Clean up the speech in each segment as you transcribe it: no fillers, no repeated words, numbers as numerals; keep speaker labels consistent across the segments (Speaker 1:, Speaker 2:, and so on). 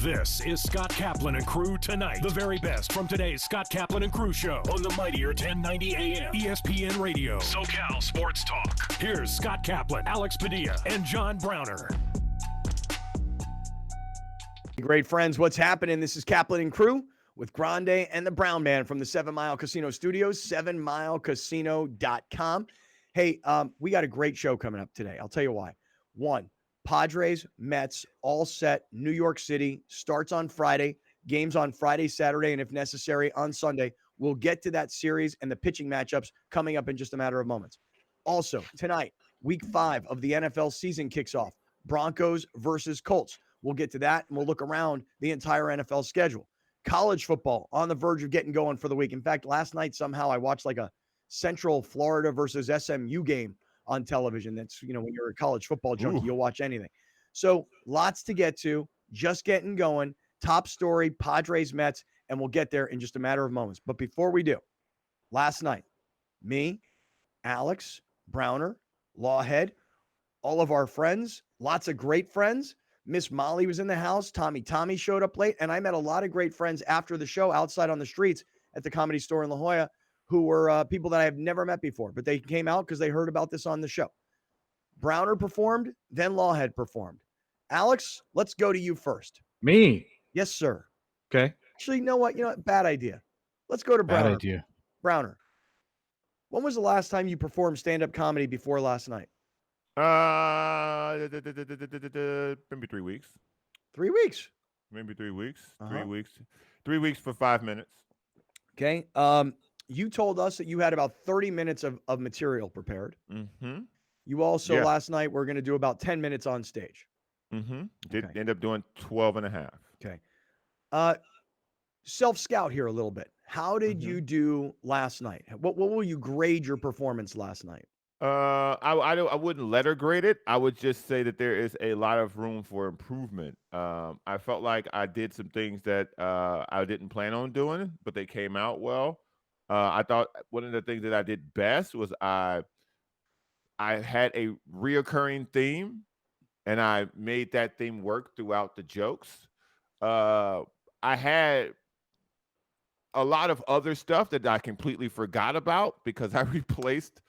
Speaker 1: This is Scott Kaplan and Crew Tonight. The very best from today's Scott Kaplan and Crew show on the mightier 1090 AM ESPN Radio. SoCal Sports Talk. Here's Scott Kaplan, Alex Padilla, and John Browner.
Speaker 2: Great friends, what's happening? This is Kaplan and Crew with Grande and the Brown Man from the 7 Mile Casino Studios, 7milecasino.com. Hey, we got a great show coming up today. I'll tell you why. One, Padres, Mets, all set. New York City starts on Friday. Games on Friday, Saturday, and if necessary, on Sunday. We'll get to that series and the pitching matchups coming up in just a matter of moments. Also, tonight, Week 5 of the NFL season kicks off. Broncos versus Colts. We'll get to that, and we'll look around the entire NFL schedule. College football on the verge of getting going for the week. In fact, last night, somehow I watched like a Central Florida versus SMU game on television. That's, when you're a college football junkie, you'll watch anything. So lots to get to, just getting going. Top story, Padres, Mets, and we'll get there in just a matter of moments. But before we do, last night, me, Alex, Browner, Lawhead, all of our friends, lots of great friends. Miss Molly was in the house. Tommy showed up late, and I met a lot of great friends after the show outside on the streets at the Comedy Store in La Jolla who were people that I have never met before, but they came out because they heard about this on the show. Browner performed, then Lawhead performed. Alex, let's go to you first.
Speaker 3: Me?
Speaker 2: Yes, sir.
Speaker 3: Okay.
Speaker 2: Actually, you know what? Bad idea. Let's go to Browner.
Speaker 3: Bad idea.
Speaker 2: Browner, when was the last time you performed stand-up comedy before last night?
Speaker 4: Maybe 3 weeks.
Speaker 2: 3 weeks?
Speaker 4: Maybe 3 weeks.
Speaker 2: Uh-huh.
Speaker 4: 3 weeks. 3 weeks for 5 minutes.
Speaker 2: Okay. You told us that you had about 30 minutes of material prepared.
Speaker 4: Mm-hmm.
Speaker 2: You also, last night, were going to do about 10 minutes on stage.
Speaker 4: Mm-hmm. Did end up doing 12 and a half.
Speaker 2: Okay. Self-scout here a little bit. How did you do last night? What will you grade your performance last night?
Speaker 4: I wouldn't letter grade it. I would just say that there is a lot of room for improvement. I felt like I did some things that I didn't plan on doing, but they came out well. I thought one of the things that I did best was I had a reoccurring theme, and I made that theme work throughout the jokes. I had a lot of other stuff that I completely forgot about because I replaced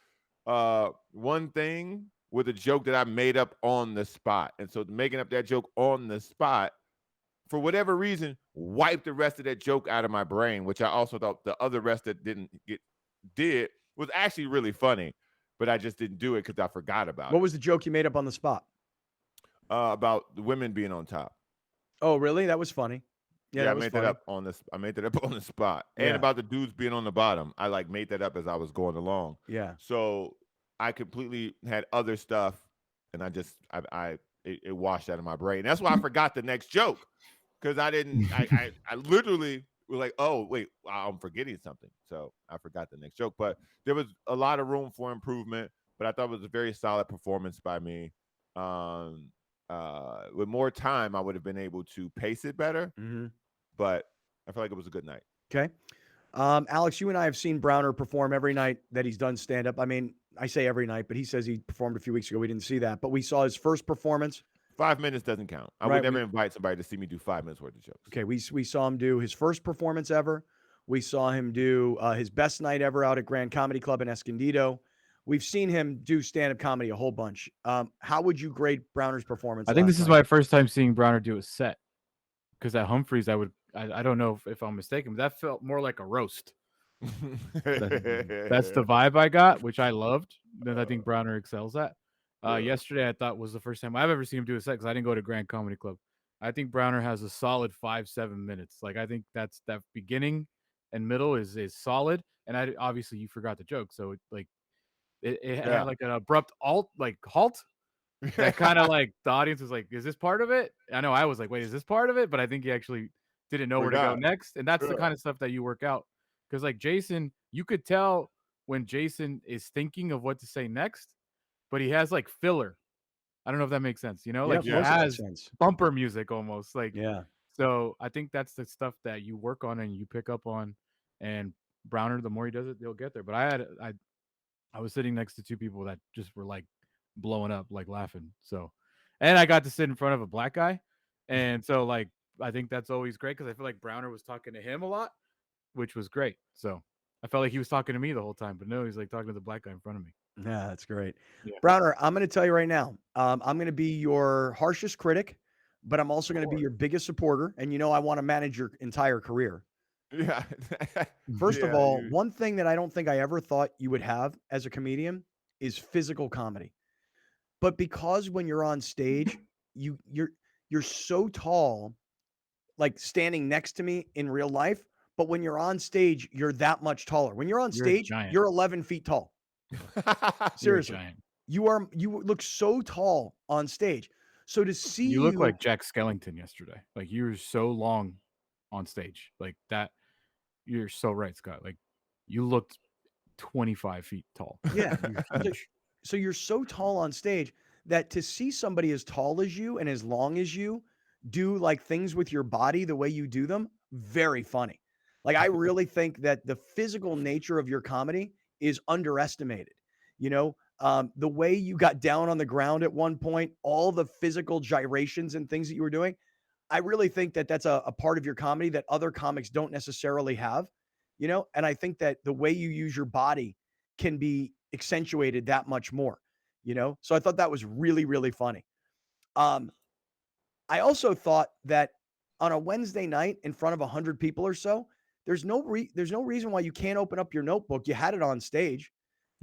Speaker 4: one thing with a joke that I made up on the spot. And so making up that joke on the spot, for whatever reason, wiped the rest of that joke out of my brain, which I also thought the other rest that did was actually really funny, but I just didn't do it because I forgot about it.
Speaker 2: What was the joke you made up on the spot?
Speaker 4: About the women being on top.
Speaker 2: Oh, really? That was funny. Yeah,
Speaker 4: I made that up on the spot. And about the dudes being on the bottom. I made that up as I was going along.
Speaker 2: Yeah.
Speaker 4: So I completely had other stuff, and it washed out of my brain. That's why I forgot the next joke, because I literally was like, oh wait, I'm forgetting something. So I forgot the next joke. But there was a lot of room for improvement. But I thought it was a very solid performance by me. With more time, I would have been able to pace it better.
Speaker 2: Mm-hmm.
Speaker 4: But I feel like it was a good night.
Speaker 2: Okay. Alex, you and I have seen Browner perform every night that he's done stand-up. I mean, I say every night, but he says he performed a few weeks ago. We didn't see that. But we saw his first performance.
Speaker 4: 5 minutes doesn't count. I would never invite somebody to see me do 5 minutes worth of jokes.
Speaker 2: Okay, we saw him do his first performance ever. We saw him do his best night ever out at Grand Comedy Club in Escondido. We've seen him do stand-up comedy a whole bunch. How would you grade Browner's performance?
Speaker 3: I think this is my first time seeing Browner do a set. Because at Humphreys, I don't know if I'm mistaken, but that felt more like a roast. That's the vibe I got, which I loved. That I think Browner excels at. Yesterday, I thought was the first time I've ever seen him do a set because I didn't go to Grand Comedy Club. I think Browner has a solid 5-7 minutes. I think that beginning and middle is solid. And obviously you forgot the joke, so it had like an abrupt halt. That kind of the audience was like, is this part of it? I know I was like, wait, is this part of it? But I think he actually didn't know where to go next. And that's the kind of stuff that you work out. Because Jason, you could tell when Jason is thinking of what to say next, but he has filler. I don't know if that makes sense. He has bumper music almost. So I think that's the stuff that you work on and you pick up on. And Browner, the more he does it, he'll get there. But I was sitting next to two people that just were blowing up, laughing. So, and I got to sit in front of a black guy. And so I think that's always great because I feel like Browner was talking to him a lot, which was great. So I felt like he was talking to me the whole time, but no, he's like talking to the black guy in front of me.
Speaker 2: Yeah, that's great.
Speaker 3: Yeah.
Speaker 2: Browner, I'm going to tell you right now, I'm going to be your harshest critic, but I'm also going to be your biggest supporter. And I want to manage your entire career.
Speaker 4: Yeah.
Speaker 2: First of
Speaker 4: Yeah,
Speaker 2: all, one thing that I don't think I ever thought you would have as a comedian is physical comedy. But because when you're on stage, you're so tall, like standing next to me in real life, but when you're on stage, you're that much taller. When you're on
Speaker 3: You're a
Speaker 2: stage,
Speaker 3: giant.
Speaker 2: you're 11 feet tall.
Speaker 3: You're a
Speaker 2: Seriously.
Speaker 3: giant.
Speaker 2: You look so tall on stage. So to see
Speaker 3: You look like Jack Skellington yesterday. Like you were so long on stage. Like that. You're so right, Scott. Like you looked 25 feet tall.
Speaker 2: Yeah.
Speaker 3: You're huge.
Speaker 2: So you're so tall on stage that to see somebody as tall as you and as long as you do like things with your body the way you do them, very funny. Like I really think that the physical nature of your comedy is underestimated. The way you got down on the ground at one point, all the physical gyrations and things that you were doing, I really think that that's a part of your comedy that other comics don't necessarily have, and I think that the way you use your body can be accentuated that much more, so I thought that was really, really funny. I also thought that on a Wednesday night in front of 100 people or so, there's no reason why you can't open up your notebook. You had it on stage,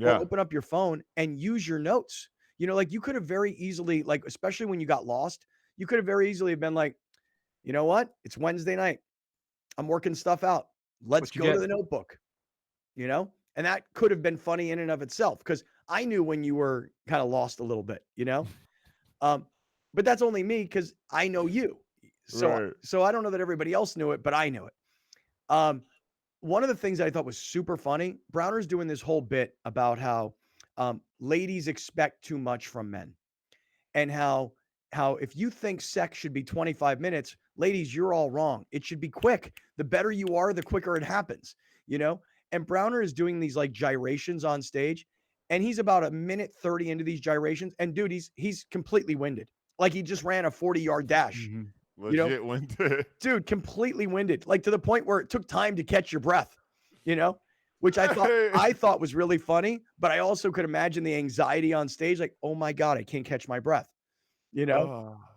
Speaker 2: or
Speaker 4: Yeah.
Speaker 2: open up your phone and use your notes. Like you could have very easily, like, especially when you got lost, you could have very easily have been like, you know what? It's Wednesday night. I'm working stuff out. Let's
Speaker 3: What you
Speaker 2: go to
Speaker 3: get?
Speaker 2: the notebook, and that could have been funny in and of itself because I knew when you were kind of lost a little bit, but that's only me because I know you.
Speaker 4: Right.
Speaker 2: So I don't know that everybody else knew it, but I knew it. One of the things that I thought was super funny, Browner's doing this whole bit about how ladies expect too much from men, and how if you think sex should be 25 minutes, ladies, you're all wrong. It should be quick. The better you are, the quicker it happens, And Browner is doing these like gyrations on stage, and he's about a minute 30 into these gyrations, and dude, he's completely winded. Like he just ran a 40-yard dash.
Speaker 3: Mm-hmm.
Speaker 4: Legit winded.
Speaker 2: Dude, completely winded, like to the point where it took time to catch your breath, which I thought was really funny, but I also could imagine the anxiety on stage, like, oh my God, I can't catch my breath,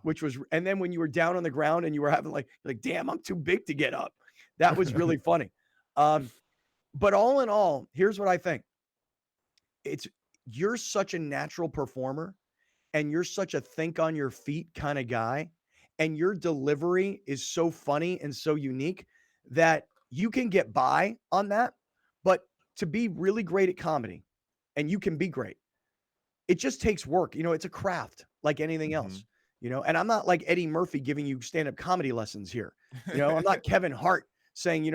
Speaker 2: which was, and then when you were down on the ground and you were having like, damn, I'm too big to get up. That was really funny. But all in all, here's what I think. You're such a natural performer, and you're such a think on your feet kind of guy, and your delivery is so funny and so unique that you can get by on that. But to be really great at comedy, and you can be great, it just takes work. It's a craft like anything else, and I'm not like Eddie Murphy giving you stand-up comedy lessons here. I'm not Kevin Hart saying,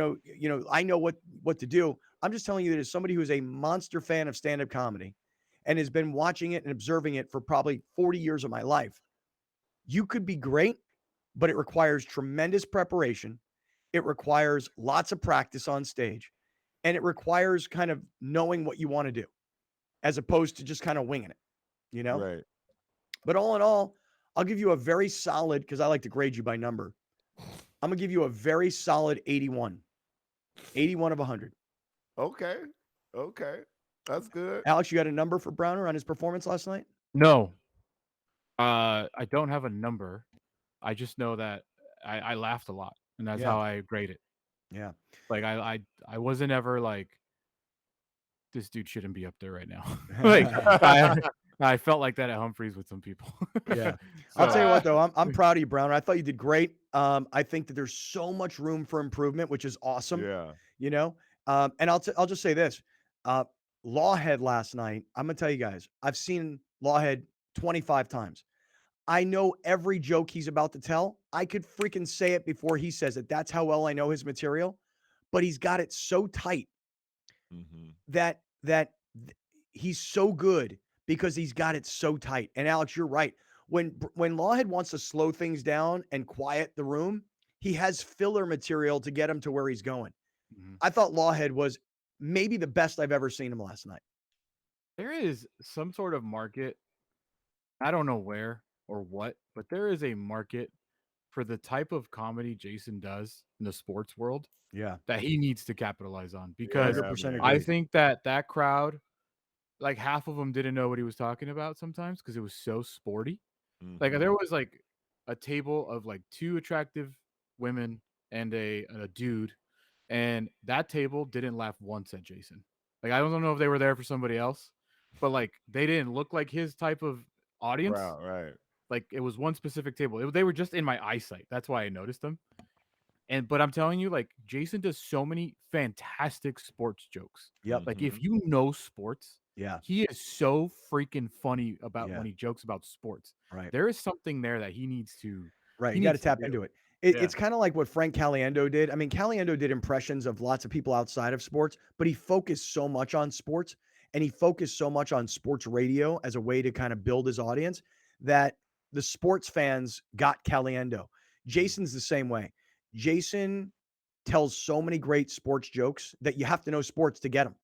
Speaker 2: I know what to do. I'm just telling you that as somebody who is a monster fan of stand-up comedy and has been watching it and observing it for probably 40 years of my life, you could be great, but it requires tremendous preparation. It requires lots of practice on stage, and it requires kind of knowing what you want to do as opposed to just kind of winging it,
Speaker 4: Right.
Speaker 2: But all in all, I'll give you a very solid, because I like to grade you by number. I'm going to give you a very solid 81. 81 of 100.
Speaker 4: Okay. That's good.
Speaker 2: Alex, you had a number for Browner on his performance last night?
Speaker 3: No. I don't have a number. I just know that I laughed a lot, and that's how I grade it.
Speaker 2: Yeah.
Speaker 3: Like I wasn't ever like, this dude shouldn't be up there right now. Like I felt like that at Humphreys with some people.
Speaker 2: Yeah. I'll tell you what, though, I'm proud of you, Browner. I thought you did great. I think that there's so much room for improvement, which is awesome.
Speaker 4: Yeah.
Speaker 2: And I'll just say this. Lawhead last night, I'm going to tell you guys, I've seen Lawhead 25 times. I know every joke he's about to tell. I could freaking say it before he says it. That's how well I know his material. But he's got it so tight that he's so good because he's got it so tight. And Alex, you're right. When Lawhead wants to slow things down and quiet the room, he has filler material to get him to where he's going. I thought Lawhead was maybe the best I've ever seen him last night.
Speaker 3: There is some sort of market, I don't know where or what, but there is a market for the type of comedy Jason does in the sports world
Speaker 2: Yeah.
Speaker 3: that he needs to capitalize on, because
Speaker 4: Yeah,
Speaker 2: 100%
Speaker 4: man.
Speaker 3: I
Speaker 2: agreed.
Speaker 3: think that crowd, like half of them didn't know what he was talking about sometimes because it was so sporty. Like
Speaker 4: Mhm.
Speaker 3: there was like a table of like two attractive women and a dude, and that table didn't laugh once at Jason. Like I don't know if they were there for somebody else, but like they didn't look like his type of audience.
Speaker 4: Right.
Speaker 3: Like it was one specific table. They were just in my eyesight. That's why I noticed them. But I'm telling you, like Jason does so many fantastic sports jokes.
Speaker 2: Yep.
Speaker 3: Like if
Speaker 4: Mhm.
Speaker 3: you know sports,
Speaker 2: Yeah.
Speaker 3: he is so freaking funny about
Speaker 2: Yeah.
Speaker 3: when he jokes about sports.
Speaker 2: Right.
Speaker 3: There is something there that he needs to
Speaker 2: Right.
Speaker 3: he
Speaker 2: You got to
Speaker 3: needs to
Speaker 2: tap
Speaker 3: do.
Speaker 2: into it.
Speaker 3: Yeah.
Speaker 2: It's kind of like what Frank Caliendo did. I mean, Caliendo did impressions of lots of people outside of sports, but he focused so much on sports and he focused so much on sports radio as a way to kind of build his audience that the sports fans got Caliendo. Jason's the same way. Jason tells so many great sports jokes that you have to know sports to get them.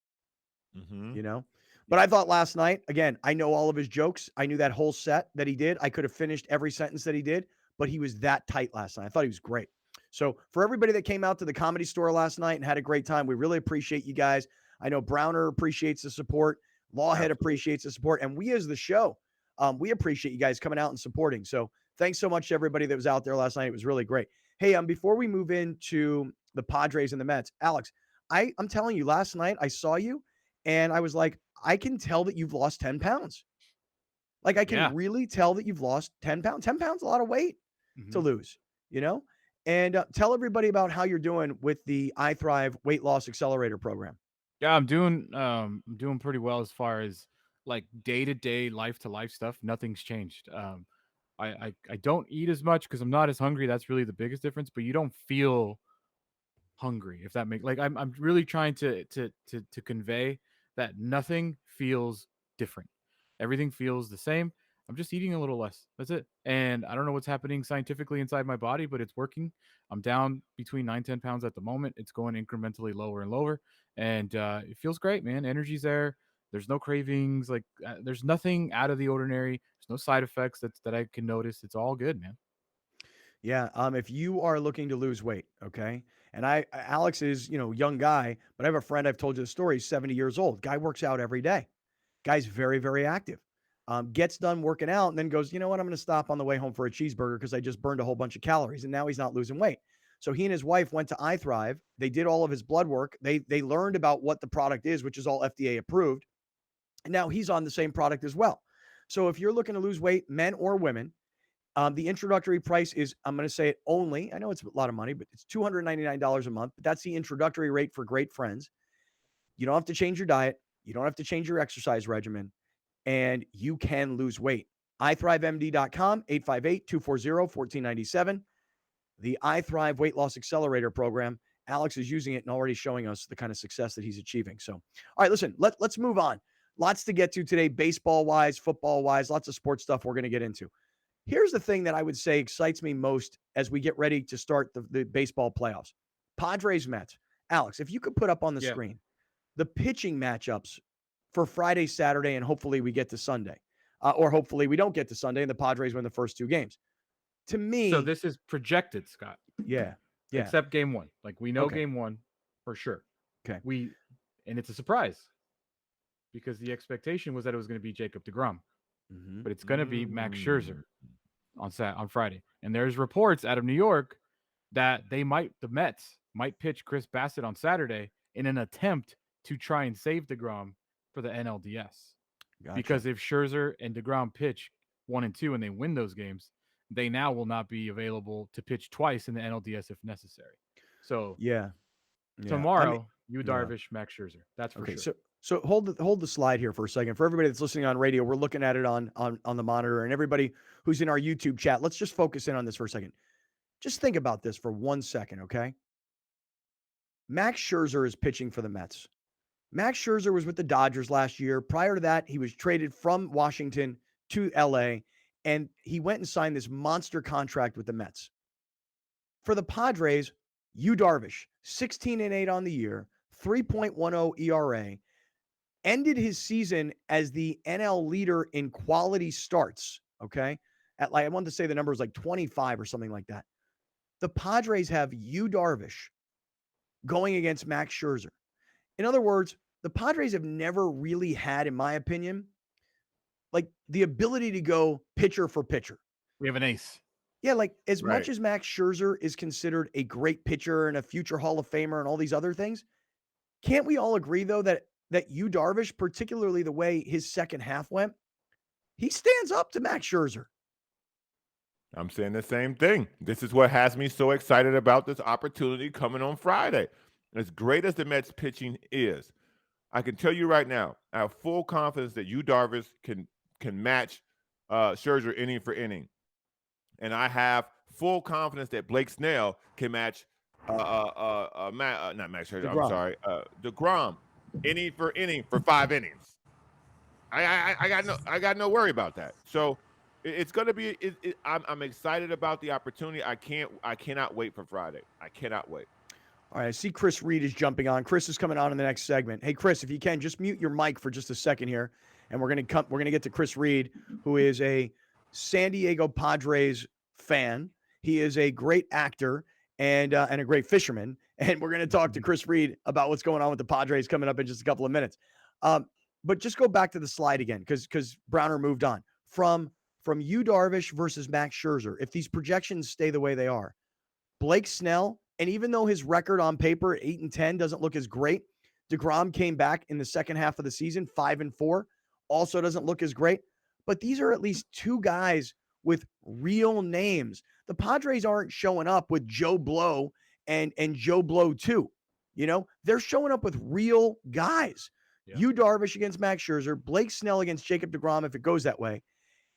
Speaker 4: Mhm.
Speaker 2: You know? But I thought last night, again, I know all of his jokes. I knew that whole set that he did. I could have finished every sentence that he did, but he was that tight last night. I thought he was great. So for everybody that came out to the Comedy Store last night and had a great time, we really appreciate you guys. I know Browner appreciates the support. Lawhead
Speaker 4: Absolutely.
Speaker 2: appreciates the support. And we as the show, we appreciate you guys coming out and supporting. So thanks so much to everybody that was out there last night. It was really great. Hey, before we move into the Padres and the Mets, Alex, I'm telling you, last night I saw you and I was like, I can tell that you've lost 10 pounds. Like I
Speaker 3: Yeah.
Speaker 2: can really tell that you've lost 10 pounds. 10 pounds, a lot of weight to
Speaker 3: Mhm.
Speaker 2: lose, you know? And tell everybody about how you're doing with the iThrive Weight Loss Accelerator program.
Speaker 3: Yeah, I'm doing pretty well as far as like day-to-day, life-to-life stuff. Nothing's changed. I don't eat as much because I'm not as hungry. That's really the biggest difference, but you don't feel hungry, if that makes like I'm really trying to convey that nothing feels different. Everything feels the same. I'm just eating a little less. That's it. And I don't know what's happening scientifically inside my body, but it's working. I'm down between 9-10 pounds at the moment. It's going incrementally lower and lower. And it feels great, man. Energy's there. There's no cravings. Like there's nothing out of the ordinary. There's no side effects that I can notice. It's all good, man.
Speaker 2: Yeah. If you are looking to lose weight, okay. And Alex is, young guy, but I have a friend, I've told you the story, he's 70 years old. Guy works out every day. Guy's very, very active. Gets done working out and then goes, you know what? I'm going to stop on the way home for a cheeseburger because I just burned a whole bunch of calories. And now he's not losing weight. So he and his wife went to iThrive. They did all of his blood work. They learned about what the product is, which is all FDA approved. And now he's on the same product as well. So if you're looking to lose weight, men or women, the introductory price is, I'm going to say it only, I know it's a lot of money, but it's $299 a month. But that's the introductory rate for great friends. You don't have to change your diet. You don't have to change your exercise regimen. And you can lose weight. iThriveMD.com, 858-240-1497. The iThrive Weight Loss Accelerator program. Alex is using it and already showing us the kind of success that he's achieving. So, all right, listen, let's move on. Lots to get to today, baseball-wise, football-wise, lots of sports stuff we're going to get into. Here's the thing that I would say excites me most as we get ready to start the baseball playoffs. Padres, Mets. Alex, if you could put up on the screen the pitching matchups for Friday, Saturday, and hopefully we get to Sunday. Or hopefully we don't get to Sunday and the Padres win the first two games. To me,
Speaker 3: So this is projected, Scott.
Speaker 2: yeah.
Speaker 3: Except game one. Like we know
Speaker 2: Okay.
Speaker 3: game one for sure.
Speaker 2: Okay.
Speaker 3: And it's a surprise because the expectation was that it was going to be Jacob deGrom, but it's going to be Max Scherzer on Friday. And there's reports out of New York that the Mets might pitch Chris Bassett on Saturday in an attempt to try and save deGrom for the NLDS.
Speaker 2: Gotcha.
Speaker 3: Because if Scherzer and deGrom pitch 1 and 2 and they win those games, they now will not be available to pitch twice in the NLDS if necessary. So tomorrow, Darvish, Max Scherzer. That's for sure.
Speaker 2: So hold the slide here for a second. For everybody that's listening on radio, we're looking at it on the monitor, and everybody who's in our YouTube chat, let's just focus in on this for a second. Just think about this for 1 second, okay? Max Scherzer is pitching for the Mets. Max Scherzer was with the Dodgers last year. Prior to that, he was traded from Washington to LA, and he went and signed this monster contract with the Mets. For the Padres, Darvish, 16-8 on the year, 3.10 ERA, ended his season as the NL leader in quality starts, okay? I wanted to say the number was like 25 or something like that. The Padres have Yu Darvish going against Max Scherzer. In other words, the Padres have never really had, in my opinion, like the ability to go pitcher for pitcher.
Speaker 3: We have an ace.
Speaker 2: Yeah, like as
Speaker 4: Right.
Speaker 2: much as Max Scherzer is considered a great pitcher and a future Hall of Famer and all these other things, can't we all agree though that Yu Darvish, particularly the way his second half went, he stands up to Max Scherzer.
Speaker 4: I'm saying the same thing. This is what has me so excited about this opportunity coming on Friday. As great as the Mets pitching is, I can tell you right now, I have full confidence that Yu Darvish can match Scherzer inning for inning. And I have full confidence that Blake Snell can match not Max Scherzer,
Speaker 2: DeGrom.
Speaker 4: I'm sorry, DeGrom inning for 5 innings. I got no worry about that. So it's going to be. I'm excited about the opportunity. I cannot wait for Friday. I cannot wait.
Speaker 2: All right, I see Chris Reed is jumping on. Chris is coming on in the next segment. Hey, Chris, if you can, just mute your mic for just a second here, and we're gonna get to Chris Reed, who is a San Diego Padres fan. He is a great actor and a great fisherman, and we're gonna talk to Chris Reed about what's going on with the Padres coming up in just a couple of minutes. But just go back to the slide again, because Browner moved on from Yu Darvish versus Max Scherzer. If these projections stay the way they are, Blake Snell, and even though his record on paper, 8-10, doesn't look as great, DeGrom came back in the second half of the season, 5-4, also doesn't look as great. But these are at least two guys with real names. The Padres aren't showing up with Joe Blow and Joe Blow 2. You know, they're showing up with real guys. Yeah. Yu Darvish against Max Scherzer, Blake Snell against Jacob DeGrom if it goes that way.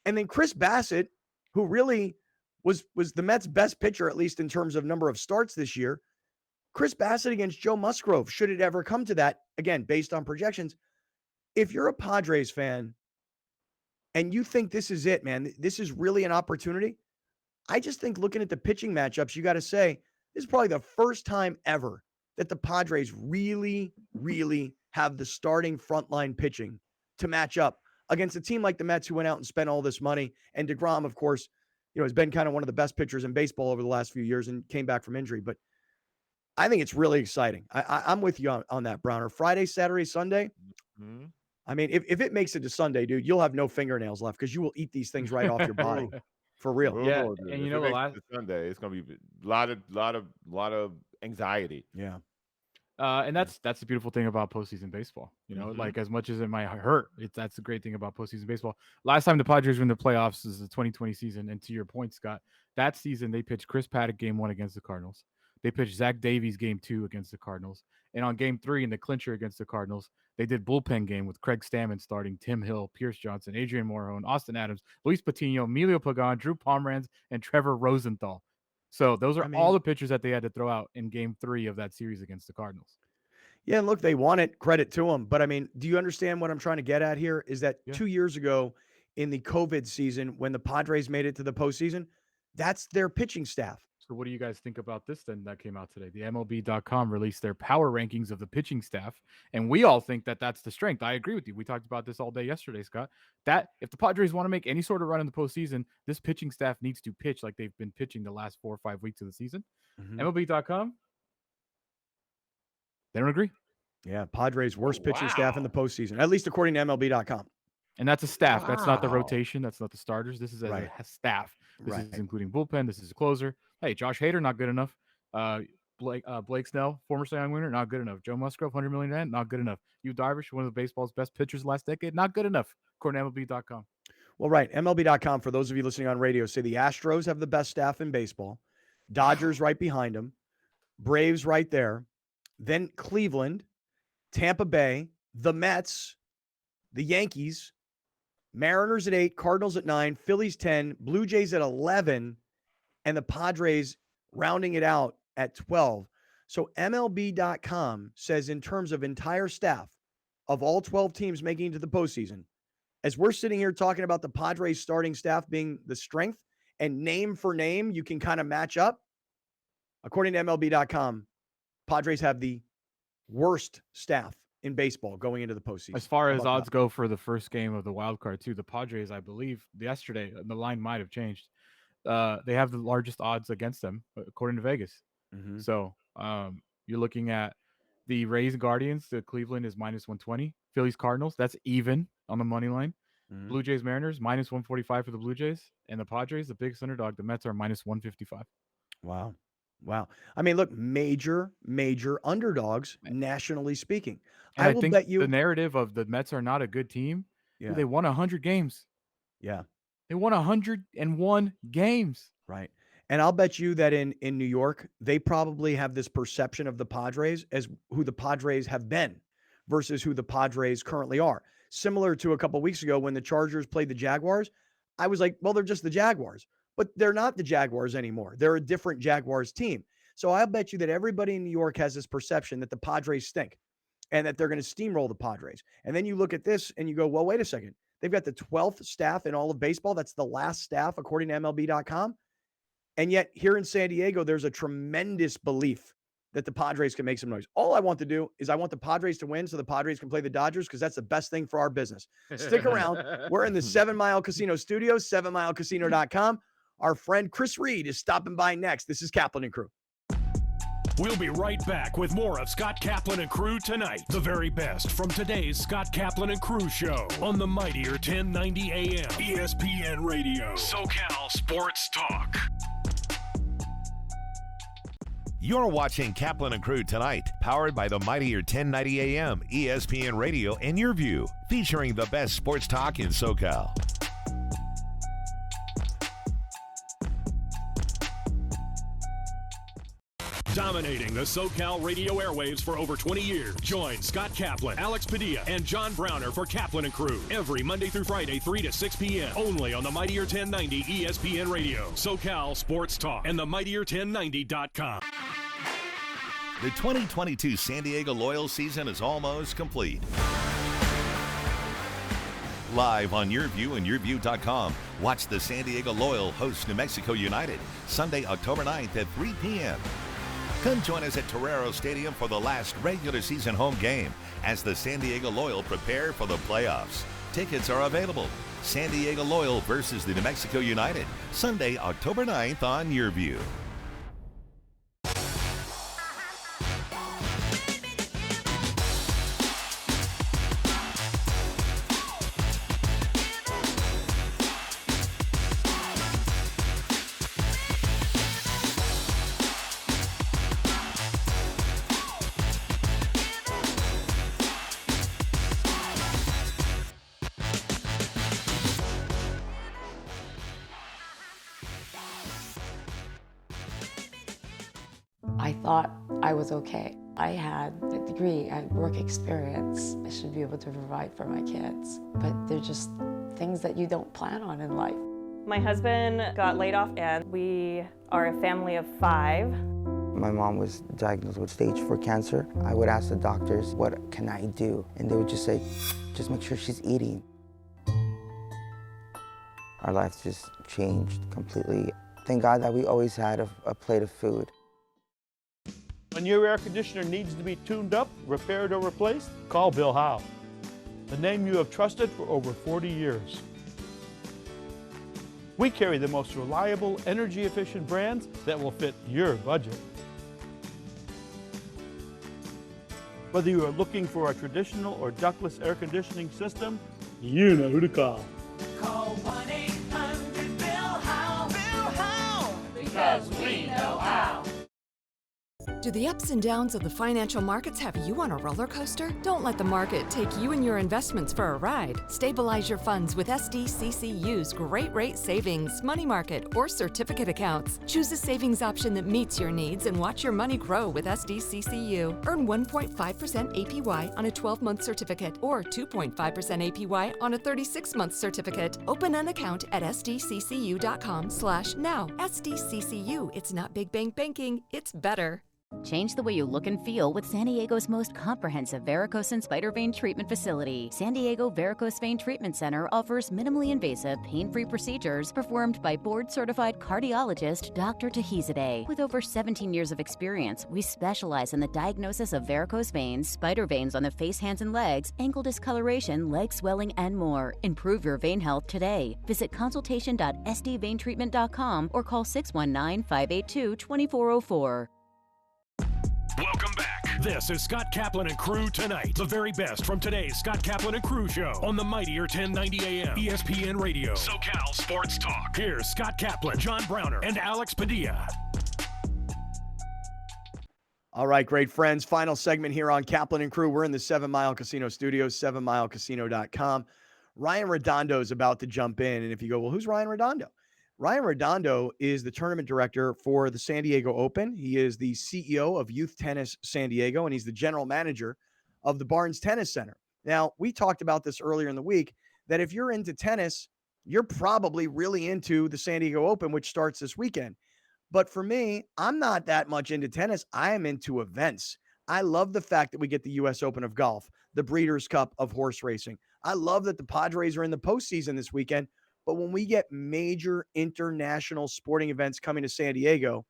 Speaker 2: And then Chris Bassett, who really was the Mets' best pitcher, at least in terms of number of starts this year. Chris Bassett against Joe Musgrove, should it ever come to that, again, based on projections. If you're a Padres fan and you think this is it, man, this is really an opportunity, I just think looking at the pitching matchups, you got to say, this is probably the first time ever that the Padres really, really have the starting frontline pitching to match up against a team like the Mets who went out and spent all this money. And DeGrom, of course, you know, has been kind of one of the best pitchers in baseball over the last few years and came back from injury. But I think it's really exciting. I'm with you on that, Browner. Friday, Saturday, Sunday. Mm-hmm. I mean, if it makes it to Sunday, dude, you'll have no fingernails left because you will eat these things right off your body. For real.
Speaker 3: Yeah, and you know what?
Speaker 4: Sunday, it's gonna be a lot of anxiety.
Speaker 2: Yeah.
Speaker 3: And that's the beautiful thing about postseason baseball. You know, like as much as it might hurt, that's the great thing about postseason baseball. Last time the Padres were in the playoffs is the 2020 season, and to your point, Scott, that season they pitched Chris Paddock game 1 against the Cardinals. They pitched Zach Davies game 2 against the Cardinals, and on game 3 in the clincher against the Cardinals, they did bullpen game with Craig Stammen starting, Tim Hill, Pierce Johnson, Adrian Morejon, Austin Adams, Luis Patino, Emilio Pagan, Drew Pomeranz, and Trevor Rosenthal. So those are all the pitchers that they had to throw out in game 3 of that series against the Cardinals.
Speaker 2: Yeah, and look, they won it. Credit to them. But I mean, do you understand what I'm trying to get at here? Is that 2 years ago in the COVID season, when the Padres made it to the postseason, that's their pitching staff.
Speaker 3: So what do you guys think about this then that came out today? The MLB.com released their power rankings of the pitching staff, and we all think that that's the strength. I agree with you. We talked about this all day yesterday, Scott, that if the Padres want to make any sort of run in the postseason, this pitching staff needs to pitch like they've been pitching the last 4 or 5 weeks of the season. MLB.com, they don't agree.
Speaker 2: Yeah, Padres' worst pitching staff in the postseason, at least according to MLB.com.
Speaker 3: And that's a staff. Wow. That's not the rotation. That's not the starters. This is as a staff. This is including bullpen. This is a closer. Hey, Josh Hader, not good enough. Blake Snell, former Cy Young winner, not good enough. Joe Musgrove, $100 million, not good enough. Yu Darvish, one of the baseball's best pitchers last decade, not good enough, according to MLB.com.
Speaker 2: Well, right. MLB.com, for those of you listening on radio, say the Astros have the best staff in baseball. Dodgers right behind them. Braves right there. Then Cleveland, Tampa Bay, the Mets, the Yankees, Mariners at 8, Cardinals at 9, Phillies 10, Blue Jays at 11, and the Padres rounding it out at 12. So MLB.com says in terms of entire staff of all 12 teams making it to the postseason, as we're sitting here talking about the Padres starting staff being the strength and name for name, you can kind of match up. According to MLB.com, Padres have the worst staff in baseball going into the postseason.
Speaker 3: As far as odds go for the first game of the wild card too, the Padres, I believe yesterday, the line might have changed. they have the largest odds against them according to Vegas.
Speaker 2: Mhm.
Speaker 3: So you're looking at the Rays and Guardians. The Cleveland is -120. Phillies Cardinals, that's even on the money line.
Speaker 2: Mhm.
Speaker 3: Blue Jays Mariners -145 for the Blue Jays, and the Padres, the biggest underdog, the Mets are -155.
Speaker 2: Wow. Wow. I mean, look, major underdogs, nationally speaking.
Speaker 3: And
Speaker 2: I
Speaker 3: I
Speaker 2: will
Speaker 3: think
Speaker 2: bet
Speaker 3: the
Speaker 2: you.
Speaker 3: narrative of the Mets are not a good team. Dude,
Speaker 2: Yeah.
Speaker 3: they won 100 games.
Speaker 2: Yeah.
Speaker 3: They won 101 games.
Speaker 2: Right. And I'll bet you that in New York, they probably have this perception of the Padres as who the Padres have been versus who the Padres currently are. Similar to a couple weeks ago when the Chargers played the Jaguars, I was like, well, they're just the Jaguars, but they're not the Jaguars anymore. They're a different Jaguars team. So I'll bet you that everybody in New York has this perception that the Padres stink and that they're going to steamroll the Padres. And then you look at this and you go, well, wait a second. They've got the 12th staff in all of baseball. That's the last staff, according to MLB.com. And yet here in San Diego, there's a tremendous belief that the Padres can make some noise. All I want to do is I want the Padres to win so the Padres can play the Dodgers because that's the best thing for our business. Stick around. We're in the 7 Mile Casino studios, 7milecasino.com. Our friend Chris Reed is stopping by next. This is Kaplan and Crew.
Speaker 1: We'll be right back with more of Scott Kaplan and Crew tonight. The very best from today's Scott Kaplan and Crew show on the mightier 1090 AM ESPN Radio. SoCal Sports Talk.
Speaker 5: You're watching Kaplan and Crew tonight, powered by the mightier 1090 AM ESPN Radio and Your View, featuring the best sports talk in SoCal.
Speaker 1: Dominating the SoCal radio airwaves for over 20 years. Join Scott Kaplan, Alex Padilla, and John Browner for Kaplan and Crew every Monday through Friday, 3 to 6 p.m. Only on the mightier 1090 ESPN Radio, SoCal Sports Talk, and the mightier1090.com.
Speaker 5: The 2022 San Diego Loyal season is almost complete. Live on Your View and YourView.com, watch the San Diego Loyal host New Mexico United Sunday, October 9th at 3 p.m. Come join us at Torero Stadium for the last regular season home game as the San Diego Loyal prepare for the playoffs. Tickets are available. San Diego Loyal versus the New Mexico United, Sunday, October 9th on Your View.
Speaker 6: I thought I was okay. I had a degree, I had work experience. I should be able to provide for my kids. But they're just things that you don't plan on in life.
Speaker 7: My husband got laid off and we are a family of 5.
Speaker 8: My mom was diagnosed with stage 4 cancer. I would ask the doctors, what can I do? And they would just say, just make sure she's eating. Our lives just changed completely. Thank God that we always had a plate of food.
Speaker 9: When your air conditioner needs to be tuned up, repaired, or replaced, call Bill Howe, the name you have trusted for over 40 years. We carry the most reliable, energy-efficient brands that will fit your budget. Whether you are looking for a traditional or ductless air conditioning system, you know who to call.
Speaker 10: Call 1-800-BILL-HOWE. Bill Howe. Because we know how.
Speaker 11: Do the ups and downs of the financial markets have you on a roller coaster? Don't let the market take you and your investments for a ride. Stabilize your funds with SDCCU's Great Rate Savings, Money Market, or Certificate accounts. Choose a savings option that meets your needs and watch your money grow with SDCCU. Earn 1.5% APY on a 12-month certificate or 2.5% APY on a 36-month certificate. Open an account at sdccu.com/now. SDCCU, it's not big bank banking, it's better.
Speaker 12: Change the way you look and feel with San Diego's most comprehensive varicose and spider vein treatment facility. San Diego Varicose Vein Treatment Center offers minimally invasive, pain-free procedures performed by board-certified cardiologist Dr. Tahizadeh. With over 17 years of experience, we specialize in the diagnosis of varicose veins, spider veins on the face, hands, and legs, ankle discoloration, leg swelling, and more. Improve your vein health today. Visit consultation.sdveintreatment.com or call 619-582-2404.
Speaker 1: Welcome back. This is Scott Kaplan and Crew Tonight. The very best from today's Scott Kaplan and Crew show on the mightier 1090 AM ESPN Radio. SoCal Sports Talk. Here's Scott Kaplan, John Browner, and Alex Padilla.
Speaker 2: All right, great friends. Final segment here on Kaplan and Crew. We're in the 7 Mile Casino Studios, 7milecasino.com. Ryan Redondo is about to jump in. And if you go, well, who's Ryan Redondo? Ryan Redondo is the tournament director for the San Diego Open. He is the CEO of Youth Tennis San Diego, and he's the general manager of the Barnes Tennis Center. Now, we talked about this earlier in the week, that if you're into tennis, you're probably really into the San Diego Open, which starts this weekend. But for me, I'm not that much into tennis. I am into events. I love the fact that we get the U.S. Open of golf, the Breeders' Cup of horse racing. I love that the Padres are in the postseason this weekend. But when we get major international sporting events coming to San Diego,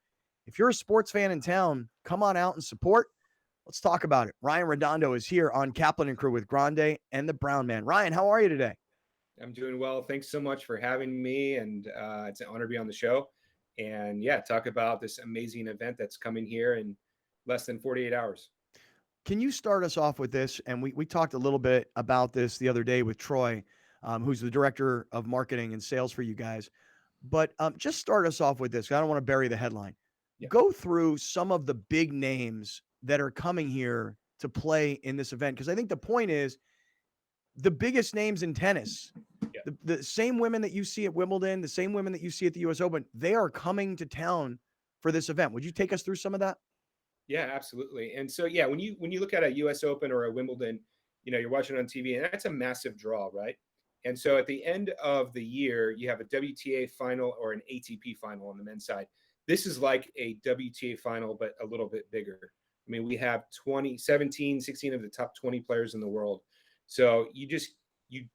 Speaker 2: if you're a sports fan in town, come on out and support. Let's talk about it. Ryan Redondo is here on Kaplan and Crew with Grande and the Brown Man. Ryan, how are you today?
Speaker 13: I'm doing well. Thanks so much for having me, and it's an honor to be on the show. And yeah, talk about this amazing event that's coming here in less than 48 hours.
Speaker 2: Can you start us off with this? And we talked a little bit about this the other day with Troy, who's the director of marketing and sales for you guys. But just start us off with this. I don't want to bury the headline. Yeah. Go through some of the big names that are coming here to play in this event. Because I think the point is the biggest names in tennis, the same women that you see at Wimbledon, the same women that you see at the U.S. Open, they are coming to town for this event. Would you take us through some of that?
Speaker 13: Yeah, absolutely. And so, yeah, when you look at a U.S. Open or a Wimbledon, you're watching it on TV, and that's a massive draw, right? And so at the end of the year, you have a WTA final or an ATP final on the men's side. This is like a WTA final, but a little bit bigger. I mean, we have 16 of the top 20 players in the world. So you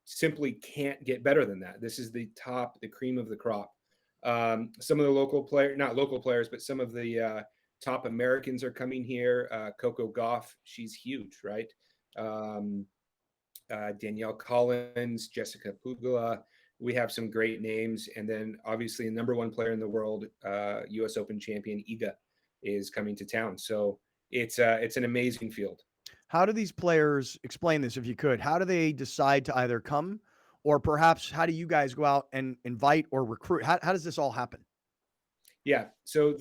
Speaker 13: simply can't get better than that. This is the cream of the crop. Some of the not local players, but some of the top Americans are coming here. Coco Gauff, she's huge, right? Danielle Collins, Jessica Pugula. We have some great names. And then obviously the number one player in the world, US Open champion Iga, is coming to town. So it's an amazing field.
Speaker 2: How do these players, explain this if you could, how do they decide to either come, or perhaps how do you guys go out and invite or recruit? How does this all happen?
Speaker 13: Yeah. So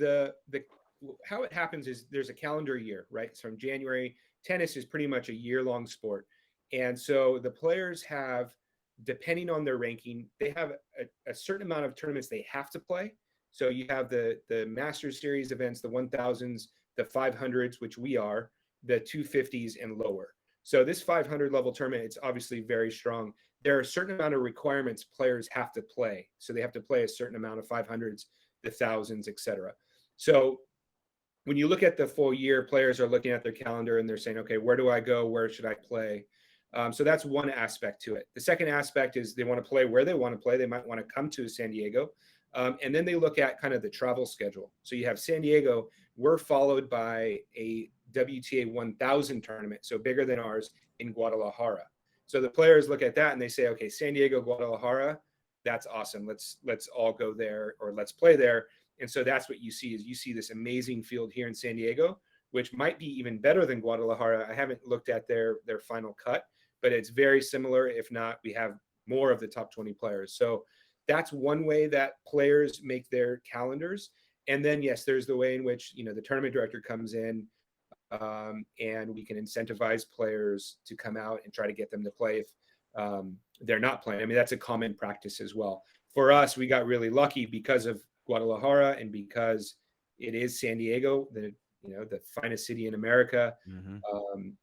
Speaker 13: how it happens is there's a calendar year, right? So from January, tennis is pretty much a year-long sport. And so the players have, depending on their ranking, they have a certain amount of tournaments they have to play. So you have the Masters Series events, the 1000s, the 500s, which we are, the 250s and lower. So this 500 level tournament, it's obviously very strong. There are a certain amount of requirements players have to play. So they have to play a certain amount of 500s, the 1000s, etc. So when you look at the full year, players are looking at their calendar and they're saying, okay, where do I go? Where should I play? So that's one aspect to it. The second aspect is they want to play where they want to play. They might want to come to San Diego. And then they look at kind of the travel schedule. So you have San Diego. We're followed by a WTA 1000 tournament, so bigger than ours, in Guadalajara. So the players look at that and they say, okay, San Diego, Guadalajara, that's awesome. Let's all go there, or let's play there. And so that's what you see this amazing field here in San Diego, which might be even better than Guadalajara. I haven't looked at their final cut, but it's very similar. If not, we have more of the top 20 players. So that's one way that players make their calendars. And then, yes, there's the way in which, the tournament director comes in, and we can incentivize players to come out and try to get them to play if they're not playing. I mean, that's a common practice as well. For us, we got really lucky because of Guadalajara and because it is San Diego, the finest city in America. Mm-hmm.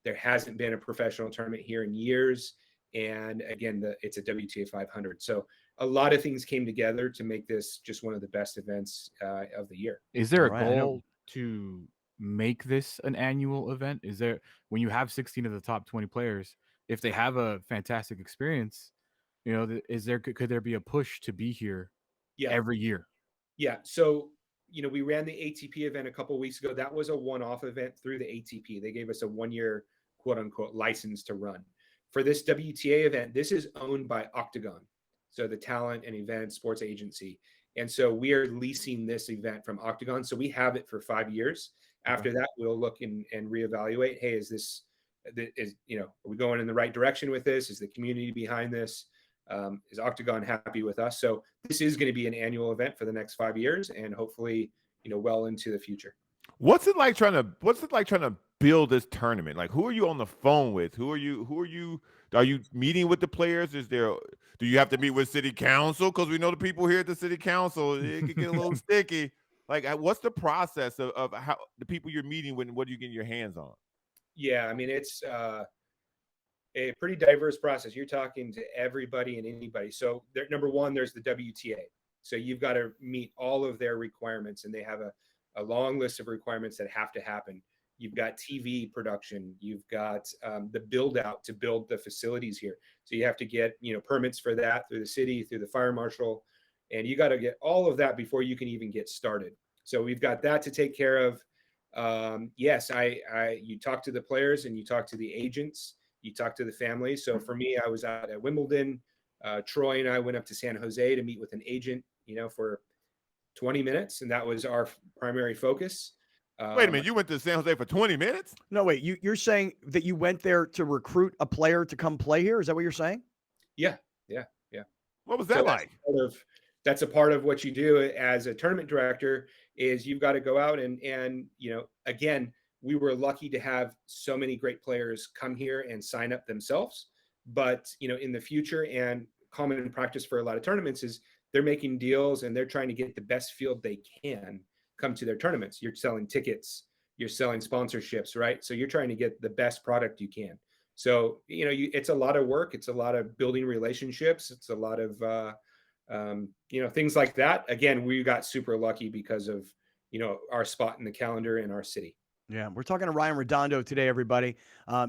Speaker 13: There hasn't been a professional tournament here in years. And again, it's a WTA 500. So a lot of things came together to make this just one of the best events of the year.
Speaker 3: Is there a goal to make this an annual event? Is there, when you have 16 of the top 20 players, if they have a fantastic experience, could there be a push to be here every year?
Speaker 13: Yeah. So, we ran the ATP event a couple of weeks ago. That was a one-off event through the ATP. They gave us a 1-year quote unquote license to run. For this WTA event, this is owned by Octagon, so the talent and event sports agency. And so we are leasing this event from Octagon. So we have it for 5 years. After that, we'll look and reevaluate. Hey, are we going in the right direction with this? Is the community behind this? Is Octagon happy with us? So this is going to be an annual event for the next 5 years, and hopefully, well into the future.
Speaker 4: What's it like trying to build this tournament? Like, who are you on the phone with? Are you meeting with the players? Do you have to meet with city council? Because we know the people here at the city council, it can get a little sticky. Like, what's the process of how the people you're meeting with, and what are you getting your hands on?
Speaker 13: Yeah, I mean, it's a pretty diverse process. You're talking to everybody and anybody. So number one, there's the WTA. So you've got to meet all of their requirements, and they have a long list of requirements that have to happen. You've got TV production. You've got the build out to build the facilities here. So you have to get, permits for that through the city, through the fire marshal, and you got to get all of that before you can even get started. So we've got that to take care of. Yes, you talk to the players and you talk to the agents, you talk to the family. So for me, I was out at Wimbledon. Troy and I went up to San Jose to meet with an agent, for 20 minutes. And that was our primary focus.
Speaker 4: Wait a minute, you went to San Jose for 20 minutes?
Speaker 2: No, wait, you're saying that you went there to recruit a player to come play here? Is that what you're saying?
Speaker 13: Yeah.
Speaker 4: What was that like?
Speaker 13: That's a part of what you do as a tournament director, is you've got to go out and again, we were lucky to have so many great players come here and sign up themselves. But, in the future, and common in practice for a lot of tournaments, is they're making deals and they're trying to get the best field they can come to their tournaments. You're selling tickets, you're selling sponsorships, right? So you're trying to get the best product you can. So, it's a lot of work. It's a lot of building relationships. It's a lot of, things like that. Again, we got super lucky because of, our spot in the calendar in our city.
Speaker 2: Yeah, we're talking to Ryan Redondo today, everybody.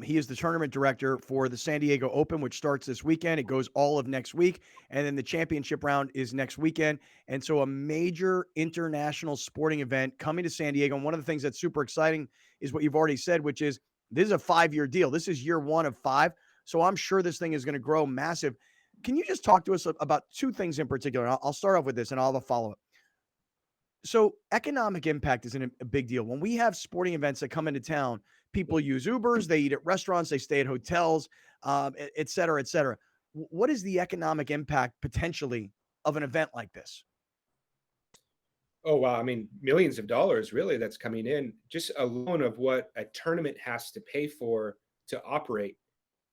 Speaker 2: He is the tournament director for the San Diego Open, which starts this weekend. It goes all of next week, and then the championship round is next weekend. And so a major international sporting event coming to San Diego. And one of the things that's super exciting is what you've already said, which is this is a 5-year deal. This is year 1 of 5. So I'm sure this thing is going to grow massive. Can you just talk to us about 2 things in particular? I'll start off with this, and I'll have a follow-up. So economic impact is a big deal. When we have sporting events that come into town, people use Ubers, they eat at restaurants, they stay at hotels, et cetera, et cetera. What is the economic impact potentially of an event like this?
Speaker 13: Oh, wow. I mean, millions of dollars really that's coming in just alone of what a tournament has to pay for to operate.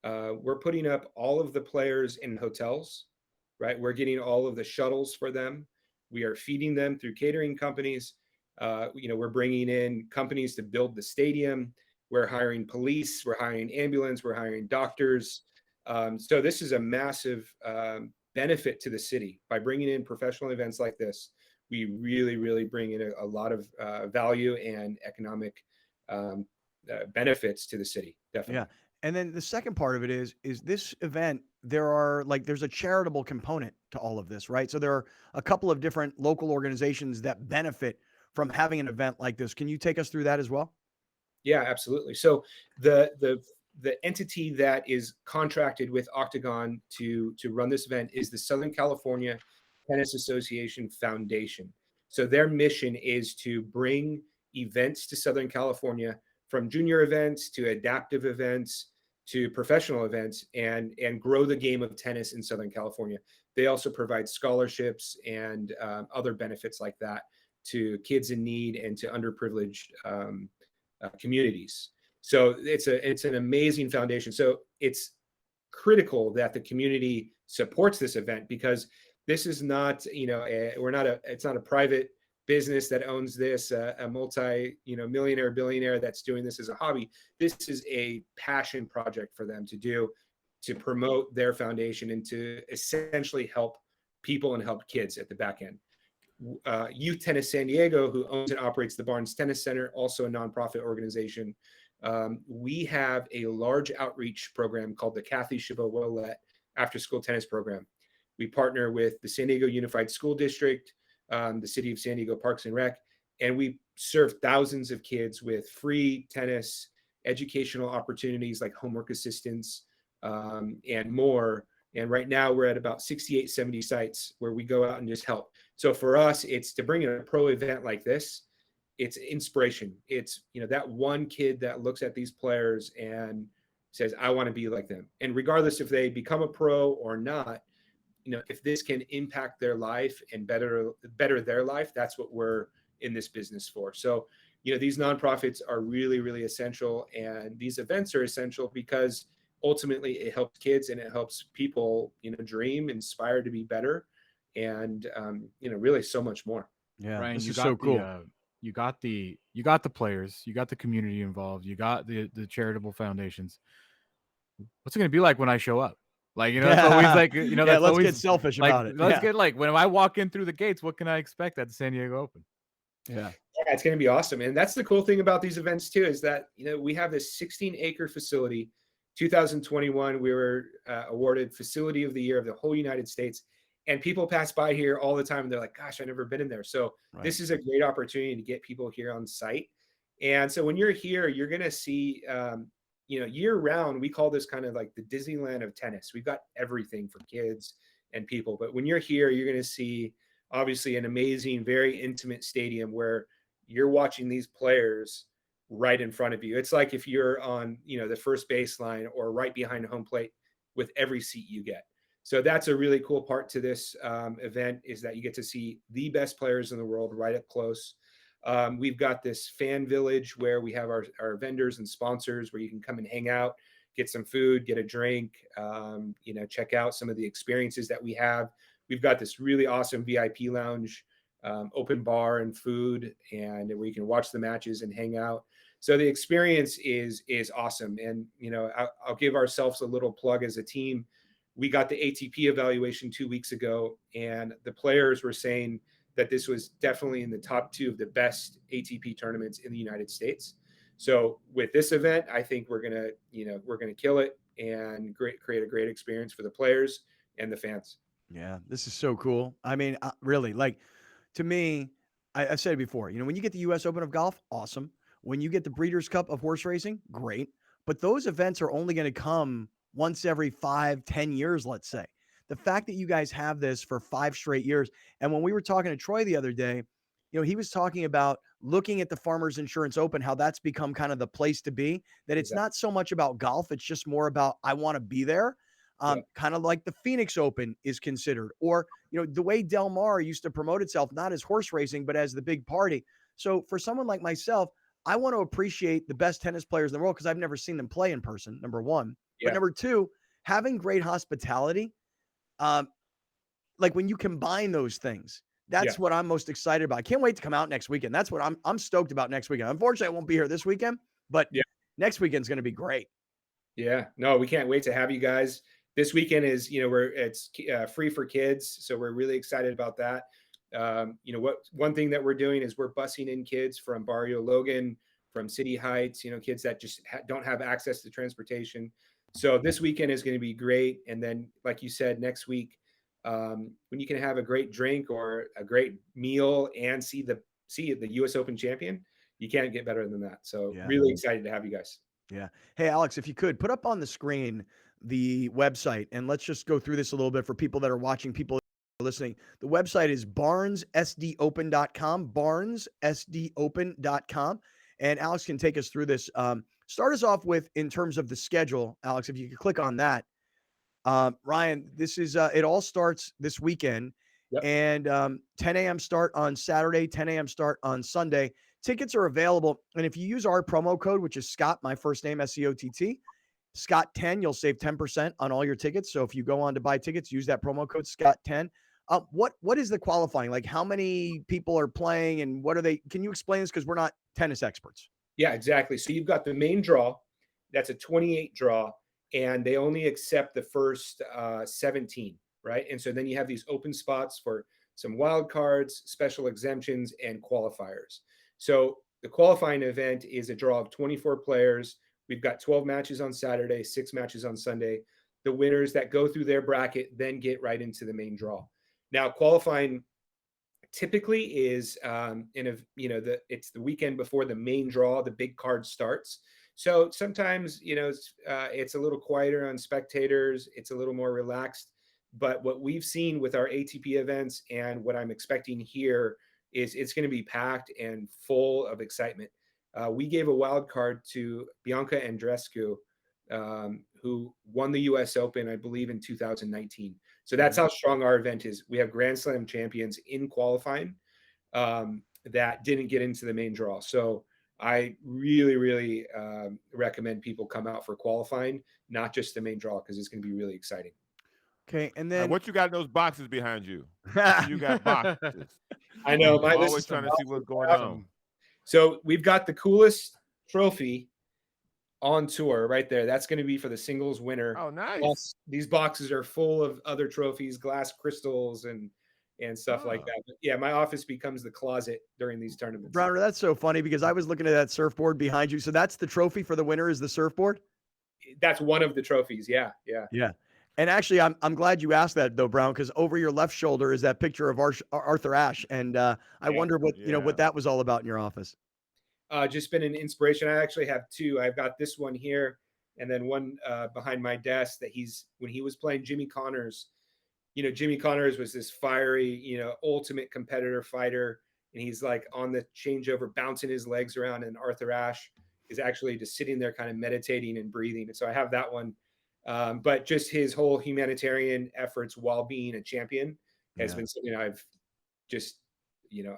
Speaker 13: We're putting up all of the players in hotels, right? We're getting all of the shuttles for them. We are feeding them through catering companies. We're bringing in companies to build the stadium. We're hiring police. We're hiring ambulance. We're hiring doctors. So this is a massive benefit to the city. By bringing in professional events like this, we really, really bring in a lot of value and economic benefits to the city. Definitely.
Speaker 2: Yeah. And then the second part of it is this event, there's a charitable component to all of this, right? So there are a couple of different local organizations that benefit from having an event like this. Can you take us through that as well?
Speaker 13: Yeah, absolutely. So the entity that is contracted with Octagon to run this event is the Southern California Tennis Association Foundation. So their mission is to bring events to Southern California, from junior events to adaptive events to professional events, and grow the game of tennis in Southern California. They also provide scholarships and other benefits like that to kids in need and to underprivileged communities. So it's an amazing foundation. So it's critical that the community supports this event, because this is not, it's not a private business that owns this, a multi, millionaire, billionaire that's doing this as a hobby. This is a passion project for them to do, to promote their foundation and to essentially help people and help kids at the back end. Youth Tennis San Diego, who owns and operates the Barnes Tennis Center, also a nonprofit organization. We have a large outreach program called the Kathy Chabot Willett After School Tennis Program. We partner with the San Diego Unified School District, the City of San Diego Parks and Rec, and we serve thousands of kids with free tennis educational opportunities like homework assistance and more. And right now we're at about 68, 70 sites where we go out and just help. So for us, it's to bring in a pro event like this. It's inspiration. It's, that one kid that looks at these players and says, I want to be like them. And regardless if they become a pro or not, if this can impact their life and better their life, that's what we're in this business for. So, these nonprofits are really, really essential. And these events are essential because ultimately it helps kids and it helps people, dream, inspire to be better. And, really so much more.
Speaker 2: Yeah.
Speaker 3: Ryan,
Speaker 2: this
Speaker 3: you
Speaker 2: is
Speaker 3: got
Speaker 2: so
Speaker 3: the,
Speaker 2: cool.
Speaker 3: You got the players, you got the community involved, you got the charitable foundations. What's it going to be like when I show up? Like, it's always like,
Speaker 2: yeah,
Speaker 3: that's
Speaker 2: let's
Speaker 3: always
Speaker 2: get selfish
Speaker 3: like,
Speaker 2: about it.
Speaker 3: let's
Speaker 2: Yeah.
Speaker 3: get like, when I walk in through the gates, what can I expect at the San Diego Open?
Speaker 2: Yeah.
Speaker 13: Yeah, it's going to be awesome. And that's the cool thing about these events too, is that, we have this 16-acre facility. 2021, we were awarded Facility of the Year of the whole United States. And people pass by here all the time and they're like, gosh, I've never been in there. So This is a great opportunity to get people here on site. And so when you're here, you're going to see, year round, we call this kind of like the Disneyland of tennis. We've got everything for kids and people. But when you're here, you're going to see obviously an amazing, very intimate stadium where you're watching these players right in front of you. It's like if you're on, the first baseline or right behind home plate with every seat you get. So that's a really cool part to this event, is that you get to see the best players in the world right up close. We've got this fan village where we have our vendors and sponsors where you can come and hang out, get some food, get a drink, check out some of the experiences that we have. We've got this really awesome VIP lounge, open bar and food, and where you can watch the matches and hang out. So the experience is awesome. And, I'll give ourselves a little plug as a team. We got the ATP evaluation 2 weeks ago, and the players were saying that this was definitely in the top 2 of the best ATP tournaments in the United States. So with this event, I think we're gonna kill it and create a great experience for the players and the fans.
Speaker 2: Yeah, this is so cool. I mean, really, like, to me, I've said it before, when you get the U.S. Open of golf, awesome. When you get the Breeders' Cup of horse racing, great. But those events are only going to come once every 5-10 years, let's say. The fact that you guys have this for 5 straight years, and when we were talking to Troy the other day, he was talking about looking at the Farmers Insurance Open, how that's become kind of the place to be, that it's not so much about golf. It's just more about, I want to be there. Kind of like the Phoenix Open is considered, or, the way Del Mar used to promote itself, not as horse racing, but as the big party. So for someone like myself, I want to appreciate the best tennis players in the world because I've never seen them play in person, number one.
Speaker 13: Yeah.
Speaker 2: But number two, having great hospitality, like when you combine those things, that's what I'm most excited about. I can't wait to come out next weekend. That's what I'm stoked about next weekend. Unfortunately, I won't be here this weekend, but next weekend's going to be great.
Speaker 13: Yeah, no, we can't wait to have you guys. This weekend is, it's free for kids. So we're really excited about that. One thing that we're doing is we're busing in kids from Barrio Logan, from City Heights, kids that just don't have access to transportation. So this weekend is going to be great. And then, like you said, next week, when you can have a great drink or a great meal and see the U.S. Open champion, you can't get better than that. So really excited to have you guys.
Speaker 2: Yeah. Hey, Alex, if you could put up on the screen the website, and let's just go through this a little bit for people that are watching, people that are listening. The website is barnessdopen.com, barnessdopen.com. And Alex can take us through this. Start us off with, in terms of the schedule, Alex, if you could click on that. Ryan, this is, it all starts this weekend.
Speaker 13: Yep.
Speaker 2: And 10 a.m. start on Saturday, 10 a.m. start on Sunday. Tickets are available. And if you use our promo code, which is Scott, my first name, SCOTT, Scott10, you'll save 10% on all your tickets. So if you go on to buy tickets, use that promo code Scott10. What is the qualifying? Like, how many people are playing and what are they? Can you explain this? Because we're not tennis experts.
Speaker 13: Yeah, exactly. So you've got the main draw. That's a 28 draw. And they only accept the first 17, right? And so then you have these open spots for some wild cards, special exemptions, and qualifiers. So the qualifying event is a draw of 24 players. We've got 12 matches on Saturday, 6 matches on Sunday. The winners that go through their bracket then get right into the main draw. Now, qualifying typically is it's the weekend before the main draw, the big card starts. So sometimes it's a little quieter on spectators, it's a little more relaxed. But what we've seen with our ATP events and what I'm expecting here is it's going to be packed and full of excitement. We gave a wild card to Bianca Andreescu, who won the U.S. Open, I believe, in 2019. So that's how strong our event is. We have Grand Slam champions in qualifying that didn't get into the main draw. So I really, really recommend people come out for qualifying, not just the main draw, because it's going to be really exciting.
Speaker 2: Okay, and then
Speaker 4: what you got in those boxes behind you? You got boxes.
Speaker 13: I know.
Speaker 4: I'm always trying to see what's going on.
Speaker 13: So we've got the coolest trophy on tour right there. That's going to be for the singles winner.
Speaker 4: Oh, nice.
Speaker 13: Plus, these boxes are full of other trophies, glass crystals, and stuff like that. But yeah, my office becomes the closet during these tournaments.
Speaker 2: Browner, that's so funny because I was looking at that surfboard behind you. So that's the trophy for the winner is the surfboard?
Speaker 13: That's one of the trophies. Yeah.
Speaker 2: And actually, I'm glad you asked that though, Brown, because over your left shoulder is that picture of Arthur Ashe, and I wonder what that was all about in your office.
Speaker 13: Just been an inspiration. I actually have two. I've got this one here, and then one behind my desk that when he was playing Jimmy Connors. Jimmy Connors was this fiery, ultimate competitor fighter, and he's like on the changeover, bouncing his legs around, and Arthur Ashe is actually just sitting there, kind of meditating and breathing. So I have that one. But just his whole humanitarian efforts while being a champion has been something I've just,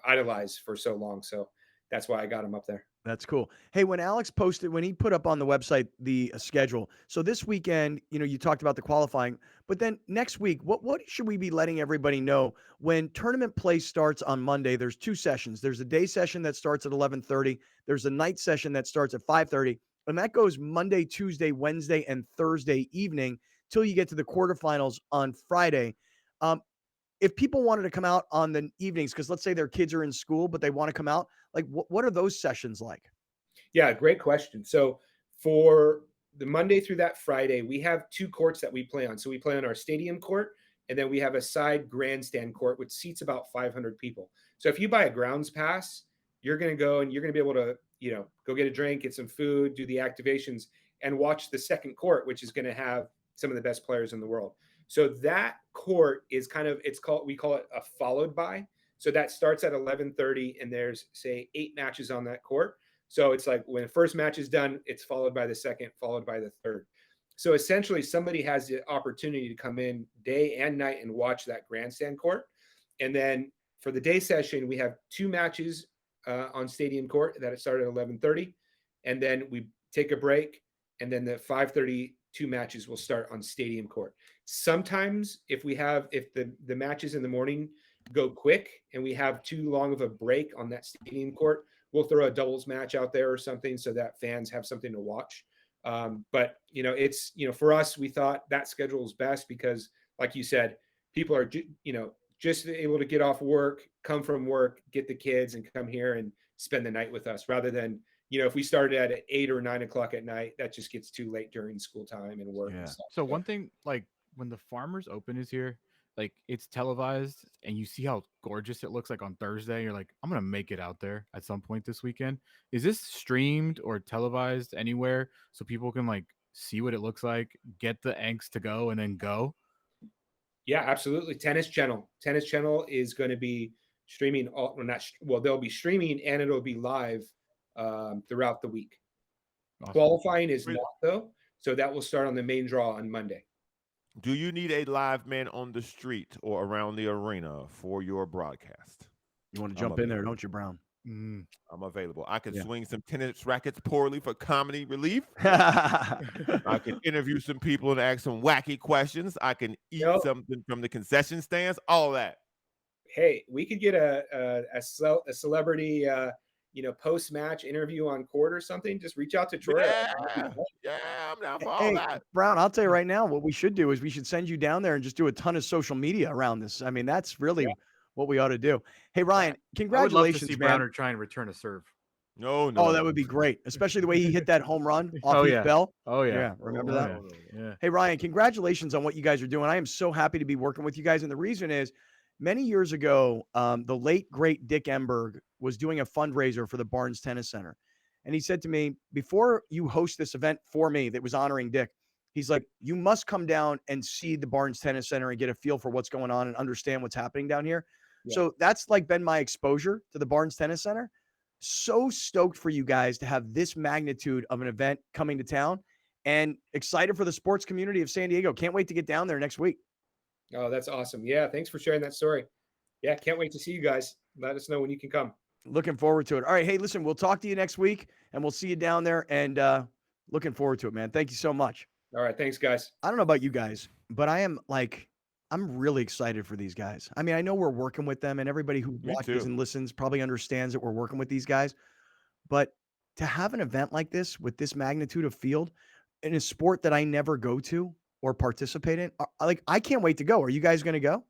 Speaker 13: idolized for so long. So that's why I got him up there.
Speaker 2: That's cool. Hey, when Alex posted, when he put up on the website the schedule, so this weekend, you talked about the qualifying, but then next week, what should we be letting everybody know when tournament play starts on Monday? There's 2 sessions. There's a day session that starts at 11:30. There's a night session that starts at 5:30. And that goes Monday, Tuesday, Wednesday, and Thursday evening till you get to the quarterfinals on Friday. If people wanted to come out on the evenings, because let's say their kids are in school, but they want to come out, like what are those sessions like?
Speaker 13: Yeah, great question. So for the Monday through that Friday, we have 2 courts that we play on. So we play on our stadium court, and then we have a side grandstand court, which seats about 500 people. So if you buy a grounds pass, you're going to go and you're going to be able to, go get a drink, get some food, do the activations, and watch the second court, which is going to have some of the best players in the world. So that court is we call it a followed by. So that starts at 11:30, and there's say 8 matches on that court. So it's like when the first match is done, it's followed by the second, followed by the third. So essentially somebody has the opportunity to come in day and night and watch that grandstand court. And then for the day session, we have 2 matches on stadium court that started at 11:30. And then we take a break, and then the 5:30 2 matches will start on stadium court. Sometimes if the matches in the morning go quick and we have too long of a break on that stadium court, we'll throw a doubles match out there or something so that fans have something to watch. But it's, for us, we thought that schedule is best because like you said, people are, just able to get off work, come from work, get the kids and come here and spend the night with us rather than, if we started at 8 or 9 o'clock at night, that just gets too late during school time and work.
Speaker 3: Yeah.
Speaker 13: And stuff.
Speaker 3: So one thing, like when the Farmers Open is here, like it's televised and you see how gorgeous it looks like on Thursday. You're like, I'm going to make it out there at some point this weekend. Is this streamed or televised anywhere so people can like see what it looks like, get the angst to go and then go?
Speaker 13: Yeah, absolutely. Tennis Channel is going to be streaming they'll be streaming and it'll be live throughout the week. Awesome. Qualifying is not though, so that will start on the main draw on Monday.
Speaker 4: Do you need a live man on the street or around the arena for your broadcast?
Speaker 2: You want to jump in there, don't you, Brown?
Speaker 4: I'm available. I can swing some tennis rackets poorly for comedy relief. I can interview some people and ask some wacky questions. I can eat something from the concession stands. All that.
Speaker 13: Hey, we could get a celebrity post-match interview on court or something. Just reach out to Troy.
Speaker 4: Yeah, I'm down for all that.
Speaker 2: Brown, I'll tell you right now, what we should do is we should send you down there and just do a ton of social media around this. I mean, that's really what we ought to do. Hey, Ryan,
Speaker 3: I would love to
Speaker 2: congratulations,
Speaker 3: see
Speaker 2: man.
Speaker 3: Browner try and return a serve.
Speaker 4: No.
Speaker 2: Oh, that would be great, especially the way he hit that home run off
Speaker 3: Oh,
Speaker 2: Heath
Speaker 3: yeah.
Speaker 2: Bell.
Speaker 3: Oh, yeah.
Speaker 2: Yeah, remember that?
Speaker 3: Yeah.
Speaker 2: Hey, Ryan, congratulations on what you guys are doing. I am so happy to be working with you guys. And the reason is many years ago, the late, great Dick Emberg was doing a fundraiser for the Barnes Tennis Center. And he said to me, before you host this event for me that was honoring Dick, he's like, you must come down and see the Barnes Tennis Center and get a feel for what's going on and understand what's happening down here.
Speaker 13: Yeah.
Speaker 2: So that's like been my exposure to the Barnes Tennis Center. So stoked for you guys to have this magnitude of an event coming to town and excited for the sports community of San Diego. Can't wait to get down there next week.
Speaker 13: Oh, that's awesome. Yeah, thanks for sharing that story. Yeah, can't wait to see you guys. Let us know when you can come.
Speaker 2: Looking forward to it. All right, hey, listen, we'll talk to you next week and we'll see you down there, and looking forward to it, man. Thank you so much.
Speaker 13: All right, thanks, guys.
Speaker 2: I don't know about you guys, but I'm really excited for these guys. I mean, I know we're working with them, and everybody who
Speaker 4: Me
Speaker 2: watches
Speaker 4: too.
Speaker 2: and listens probably understands that we're working with these guys. But to have an event like this with this magnitude of field in a sport that I never go to or participate in, I can't wait to go. Are you guys going to go?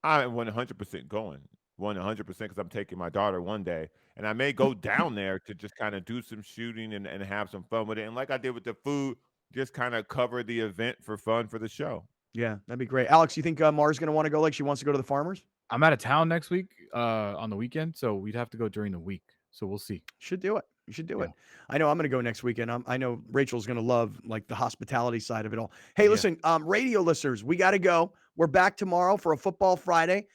Speaker 4: I'm 100% going. 100% because I'm taking my daughter one day, and I may go down there to just kind of do some shooting and have some fun with it. And like I did with the food, just kind of cover the event for fun for the show.
Speaker 2: Yeah, that'd be great. Alex, you think Mars going to want to go like she wants to go to the Farmers?
Speaker 3: I'm out of town next week on the weekend, so we'd have to go during the week. So we'll see.
Speaker 2: Should do it. You should do it. I know I'm going to go next weekend. I know Rachel's going to love like the hospitality side of it all. Hey, listen, radio listeners, we got to go. We're back tomorrow for a Football Friday.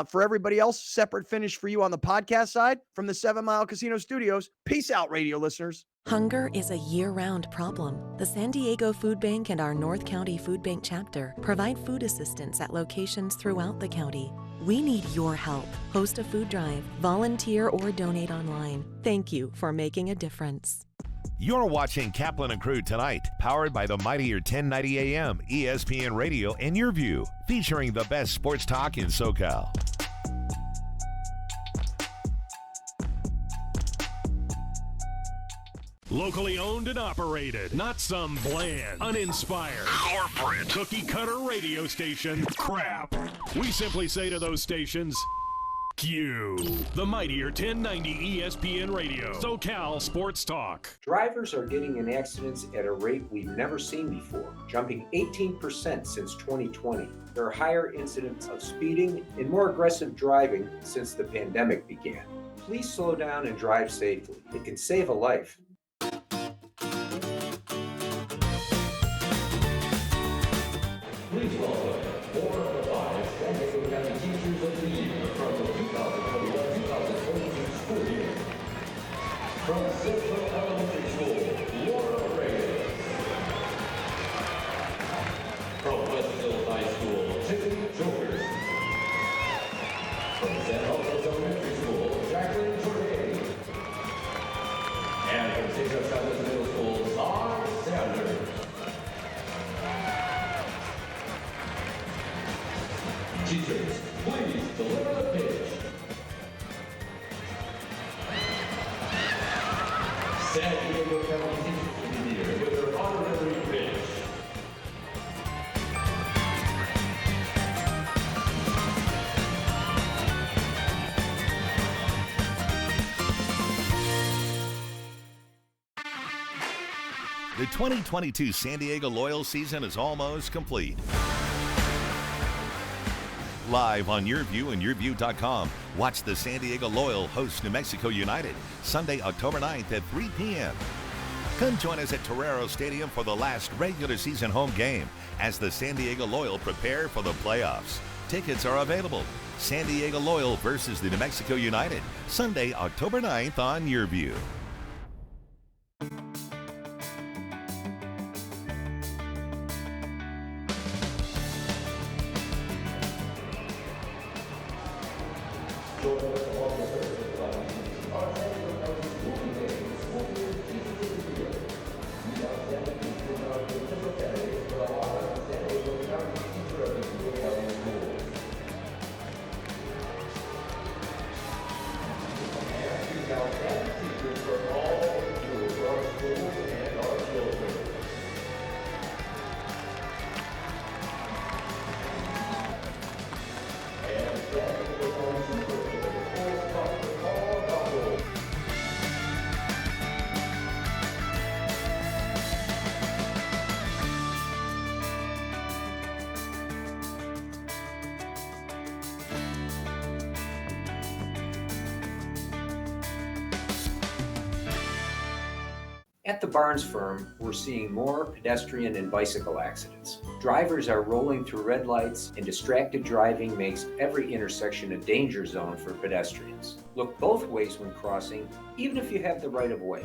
Speaker 2: For everybody else, separate finish for you on the podcast side from the 7 Mile Casino Studios. Peace out, radio listeners.
Speaker 14: Hunger is a year-round problem. The San Diego Food Bank and our North County Food Bank chapter provide food assistance at locations throughout the county. We need your help. Host a food drive, volunteer, or donate online. Thank you for making a difference.
Speaker 5: You're watching Kaplan and Crew tonight, powered by the mightier 1090 AM, ESPN Radio, and Your View, featuring the best sports talk in SoCal.
Speaker 1: Locally owned and operated, not some bland, uninspired, corporate, cookie-cutter radio station crap. We simply say to those stations, you. The mightier 1090 ESPN Radio, SoCal Sports Talk.
Speaker 15: Drivers are getting in accidents at a rate we've never seen before, jumping 18% since 2020. There are higher incidents of speeding and more aggressive driving since the pandemic began. Please slow down and drive safely. It can save a life.
Speaker 10: Please welcome 4 of the 5 San Diego County Teachers of the Year from the 2021-2022 school year. From Central Elementary School, Laura Reyes. From Westville High School, Tiffany Jokers. From San Jose Elementary School, Jacqueline Jordan. And from St. Joe Chavez Middle School, Todd Sanders. Teachers, please deliver the pitch. San Diego County Teachers of the Year with their honorary pitch.
Speaker 5: The 2022 San Diego Loyal season is almost complete. Live on Your View and YourView.com, watch the San Diego Loyal host New Mexico United Sunday, October 9th at 3 p.m. Come join us at Torero Stadium for the last regular season home game as the San Diego Loyal prepare for the playoffs. Tickets are available. San Diego Loyal versus the New Mexico United, Sunday, October 9th on Your View.
Speaker 10: And
Speaker 15: At the Barnes firm, we're seeing more pedestrian and bicycle accidents. Drivers are rolling through red lights, and distracted driving makes every intersection a danger zone for pedestrians. Look both ways when crossing, even if you have the right of way.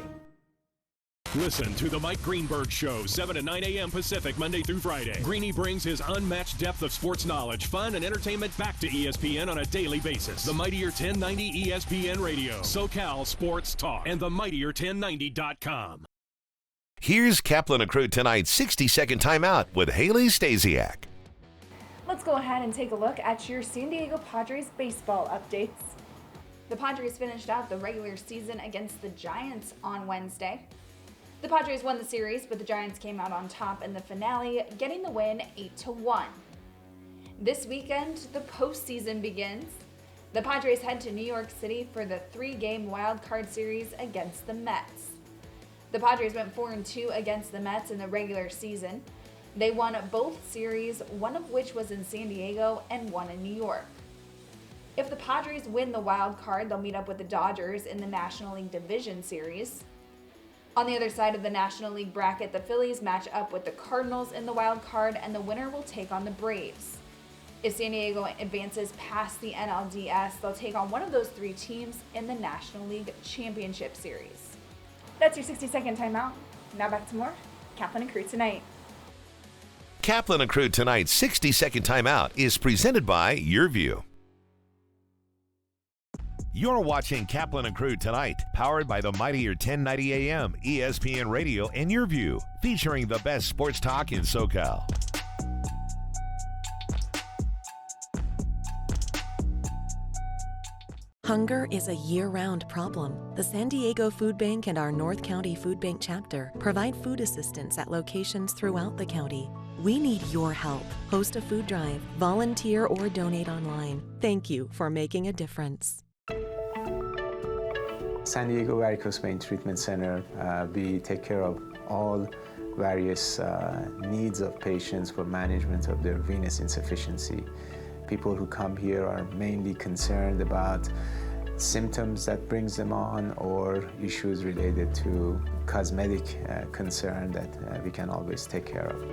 Speaker 1: Listen to The Mike Greenberg Show, 7 to 9 a.m. Pacific, Monday through Friday. Greeny brings his unmatched depth of sports knowledge, fun, and entertainment back to ESPN on a daily basis. The Mightier 1090 ESPN Radio, SoCal Sports Talk, and themightier1090.com.
Speaker 5: Here's Kaplan and Crew tonight's 60-second timeout with Haley Stasiak.
Speaker 16: Let's go ahead and take a look at your San Diego Padres baseball updates. The Padres finished out the regular season against the Giants on Wednesday. The Padres won the series, but the Giants came out on top in the finale, getting the win 8-1. This weekend, the postseason begins. The Padres head to New York City for the 3-game wild card series against the Mets. The Padres went 4-2 against the Mets in the regular season. They won both series, one of which was in San Diego and one in New York. If the Padres win the wild card, they'll meet up with the Dodgers in the National League Division Series. On the other side of the National League bracket, the Phillies match up with the Cardinals in the wild card, and the winner will take on the Braves. If San Diego advances past the NLDS, they'll take on one of those three teams in the National League Championship Series. That's your 60-second timeout. Now back to more Kaplan and Crew tonight.
Speaker 5: Kaplan and Crew tonight's 60-second timeout is presented by Your View. You're watching Kaplan and Crew tonight, powered by the Mightier 1090 AM, ESPN Radio, and Your View, featuring the best sports talk in SoCal.
Speaker 14: Hunger is a year-round problem. The San Diego Food Bank and our North County Food Bank chapter provide food assistance at locations throughout the county. We need your help. Host a food drive, volunteer, or donate online. Thank you for making a difference.
Speaker 17: San Diego Varicose Vein Treatment Center, we take care of all various needs of patients for management of their venous insufficiency. People who come here are mainly concerned about symptoms that brings them on or issues related to cosmetic concern that we can always take care of.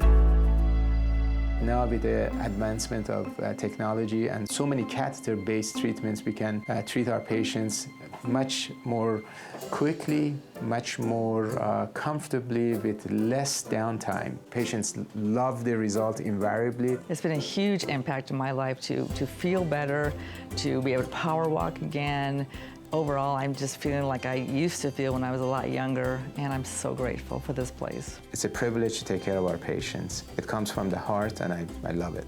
Speaker 17: Now with the advancement of technology and so many catheter-based treatments, we can treat our patients much more quickly, much more comfortably with less downtime. Patients love the result invariably.
Speaker 18: It's been a huge impact in my life to feel better, to be able to power walk again. Overall, I'm just feeling like I used to feel when I was a lot younger, and I'm so grateful for this place.
Speaker 17: It's a privilege to take care of our patients. It comes from the heart, and I love it.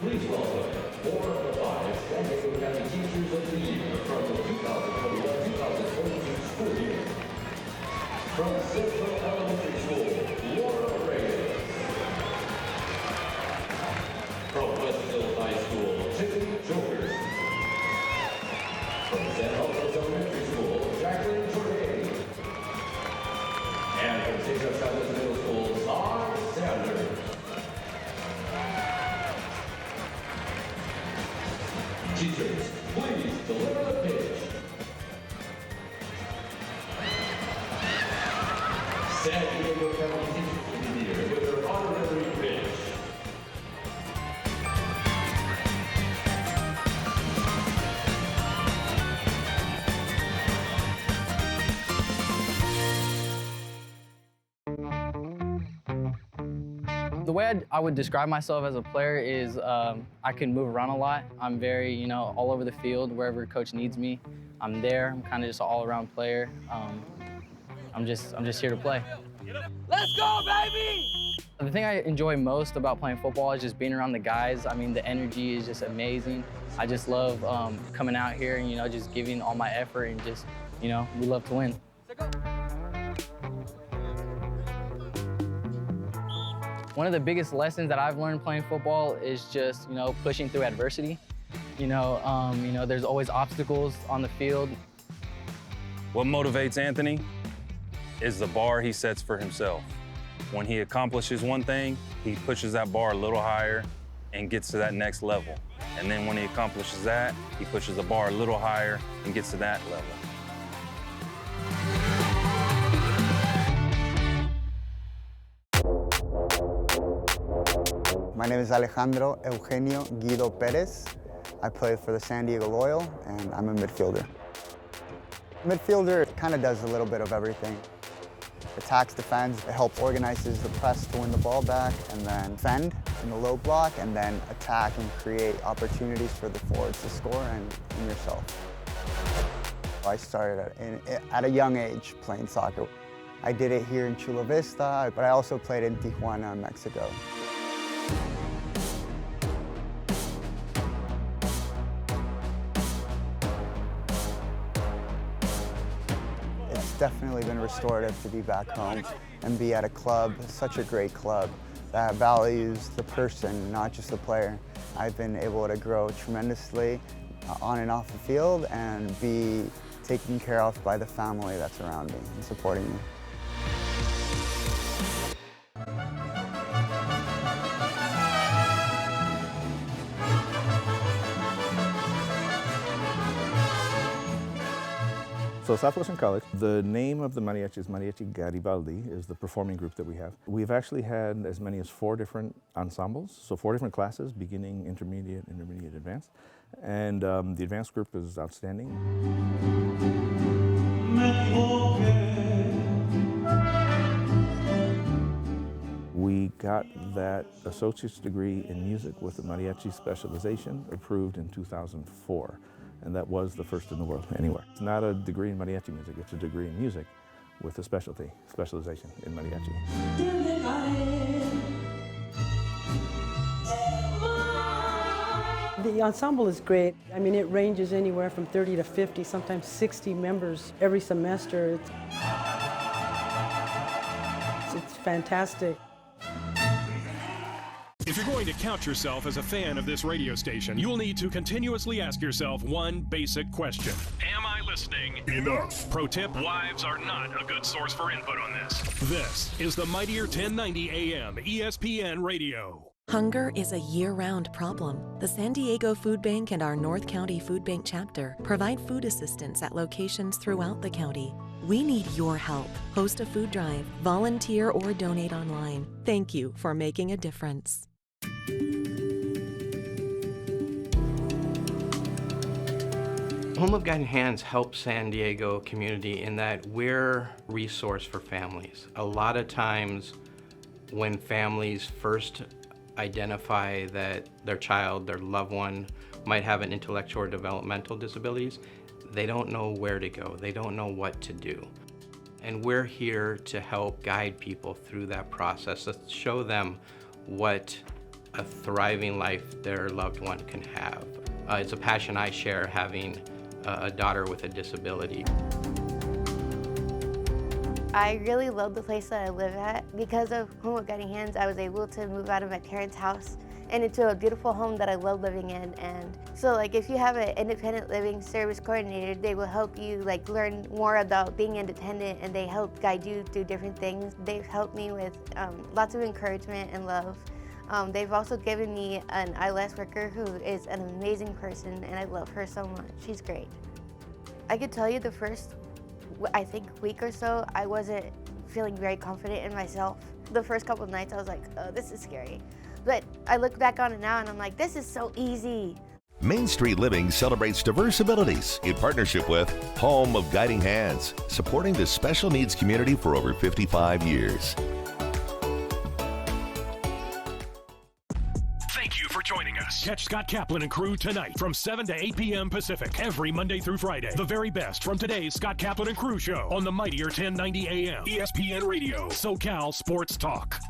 Speaker 10: Please welcome 4 of the 5 San Diego County Teachers of the Year from the 2021-2022 school year. From Central Elementary School, Laura Reyes. From Westville High School, Tiffany Jokers. From San Jose Elementary School, Jacqueline Jordan. And from St. Joe Chavez Middle School, Todd Sanders. Teachers, please deliver the pitch. San Diego County Teachers of the Year with their honorary pitch.
Speaker 19: The way I would describe myself as a player is I can move around a lot. I'm very, you know, all over the field. Wherever coach needs me, I'm there. I'm kind of just an all-around player. I'm just here to play.
Speaker 20: Let's go, baby!
Speaker 19: The thing I enjoy most about playing football is just being around the guys. I mean, the energy is just amazing. I just love coming out here and, you know, just giving all my effort and just, you know, we love to win. One of the biggest lessons that I've learned playing football is just, you know, pushing through adversity. You know, there's always obstacles on the field.
Speaker 21: What motivates Anthony is the bar he sets for himself. When he accomplishes one thing, he pushes that bar a little higher and gets to that next level. And then when he accomplishes that, he pushes the bar a little higher and gets to that level.
Speaker 22: My name is Alejandro Eugenio Guido Perez. I play for the San Diego Loyal, and I'm a midfielder. Midfielder kind of does a little bit of everything. Attacks, defends, it helps organizes the press to win the ball back, and then defend in the low block, and then attack and create opportunities for the forwards to score and yourself. I started at a young age playing soccer. I did it here in Chula Vista, but I also played in Tijuana, Mexico. Definitely been restorative to be back home and be at a club, such a great club that values the person, not just the player. I've been able to grow tremendously on and off the field and be taken care of by the family that's around me and supporting me.
Speaker 23: So Southwestern College, the name of the mariachi is Mariachi Garibaldi, is the performing group that we have. We've actually had as many as 4 different ensembles, so 4 different classes, beginning, intermediate, advanced. And the advanced group is outstanding. We got that associate's degree in music with the mariachi specialization approved in 2004. And that was the first in the world anywhere. It's not a degree in mariachi music, it's a degree in music with a specialization in mariachi.
Speaker 24: The ensemble is great. I mean, it ranges anywhere from 30 to 50, sometimes 60 members every semester. It's fantastic.
Speaker 1: If you're going to count yourself as a fan of this radio station, you'll need to continuously ask yourself one basic question. Am I listening enough? Pro tip, wives are not a good source for input on this. This is the Mightier 1090 AM ESPN Radio.
Speaker 14: Hunger is a year-round problem. The San Diego Food Bank and our North County Food Bank chapter provide food assistance at locations throughout the county. We need your help. Host a food drive, volunteer, or donate online. Thank you for making a difference.
Speaker 25: Home of Guiding Hands helps San Diego community in that we're a resource for families. A lot of times when families first identify that their child, their loved one, might have an intellectual or developmental disabilities, they don't know where to go. They don't know what to do. And we're here to help guide people through that process, to show them what a thriving life their loved one can have. It's a passion I share, having a daughter with a disability.
Speaker 26: I really love the place that I live at. Because of Home of Guiding Hands, I was able to move out of my parents' house and into a beautiful home that I love living in. And so if you have an independent living service coordinator, they will help you learn more about being independent, and they help guide you through different things. They've helped me with lots of encouragement and love. They've also given me an ILS worker who is an amazing person, and I love her so much. She's great. I could tell you the first, I think, week or so, I wasn't feeling very confident in myself. The first couple of nights I was like, oh, this is scary. But I look back on it now and I'm like, this is so easy.
Speaker 5: Main Street Living celebrates diverse abilities in partnership with Home of Guiding Hands, supporting the special needs community for over 55 years.
Speaker 1: Thank you for joining us. Catch Scott Kaplan and crew tonight from 7 to 8 p.m. Pacific every Monday through Friday. The very best from today's Scott Kaplan and crew show on the mightier 1090 AM ESPN Radio, SoCal Sports Talk.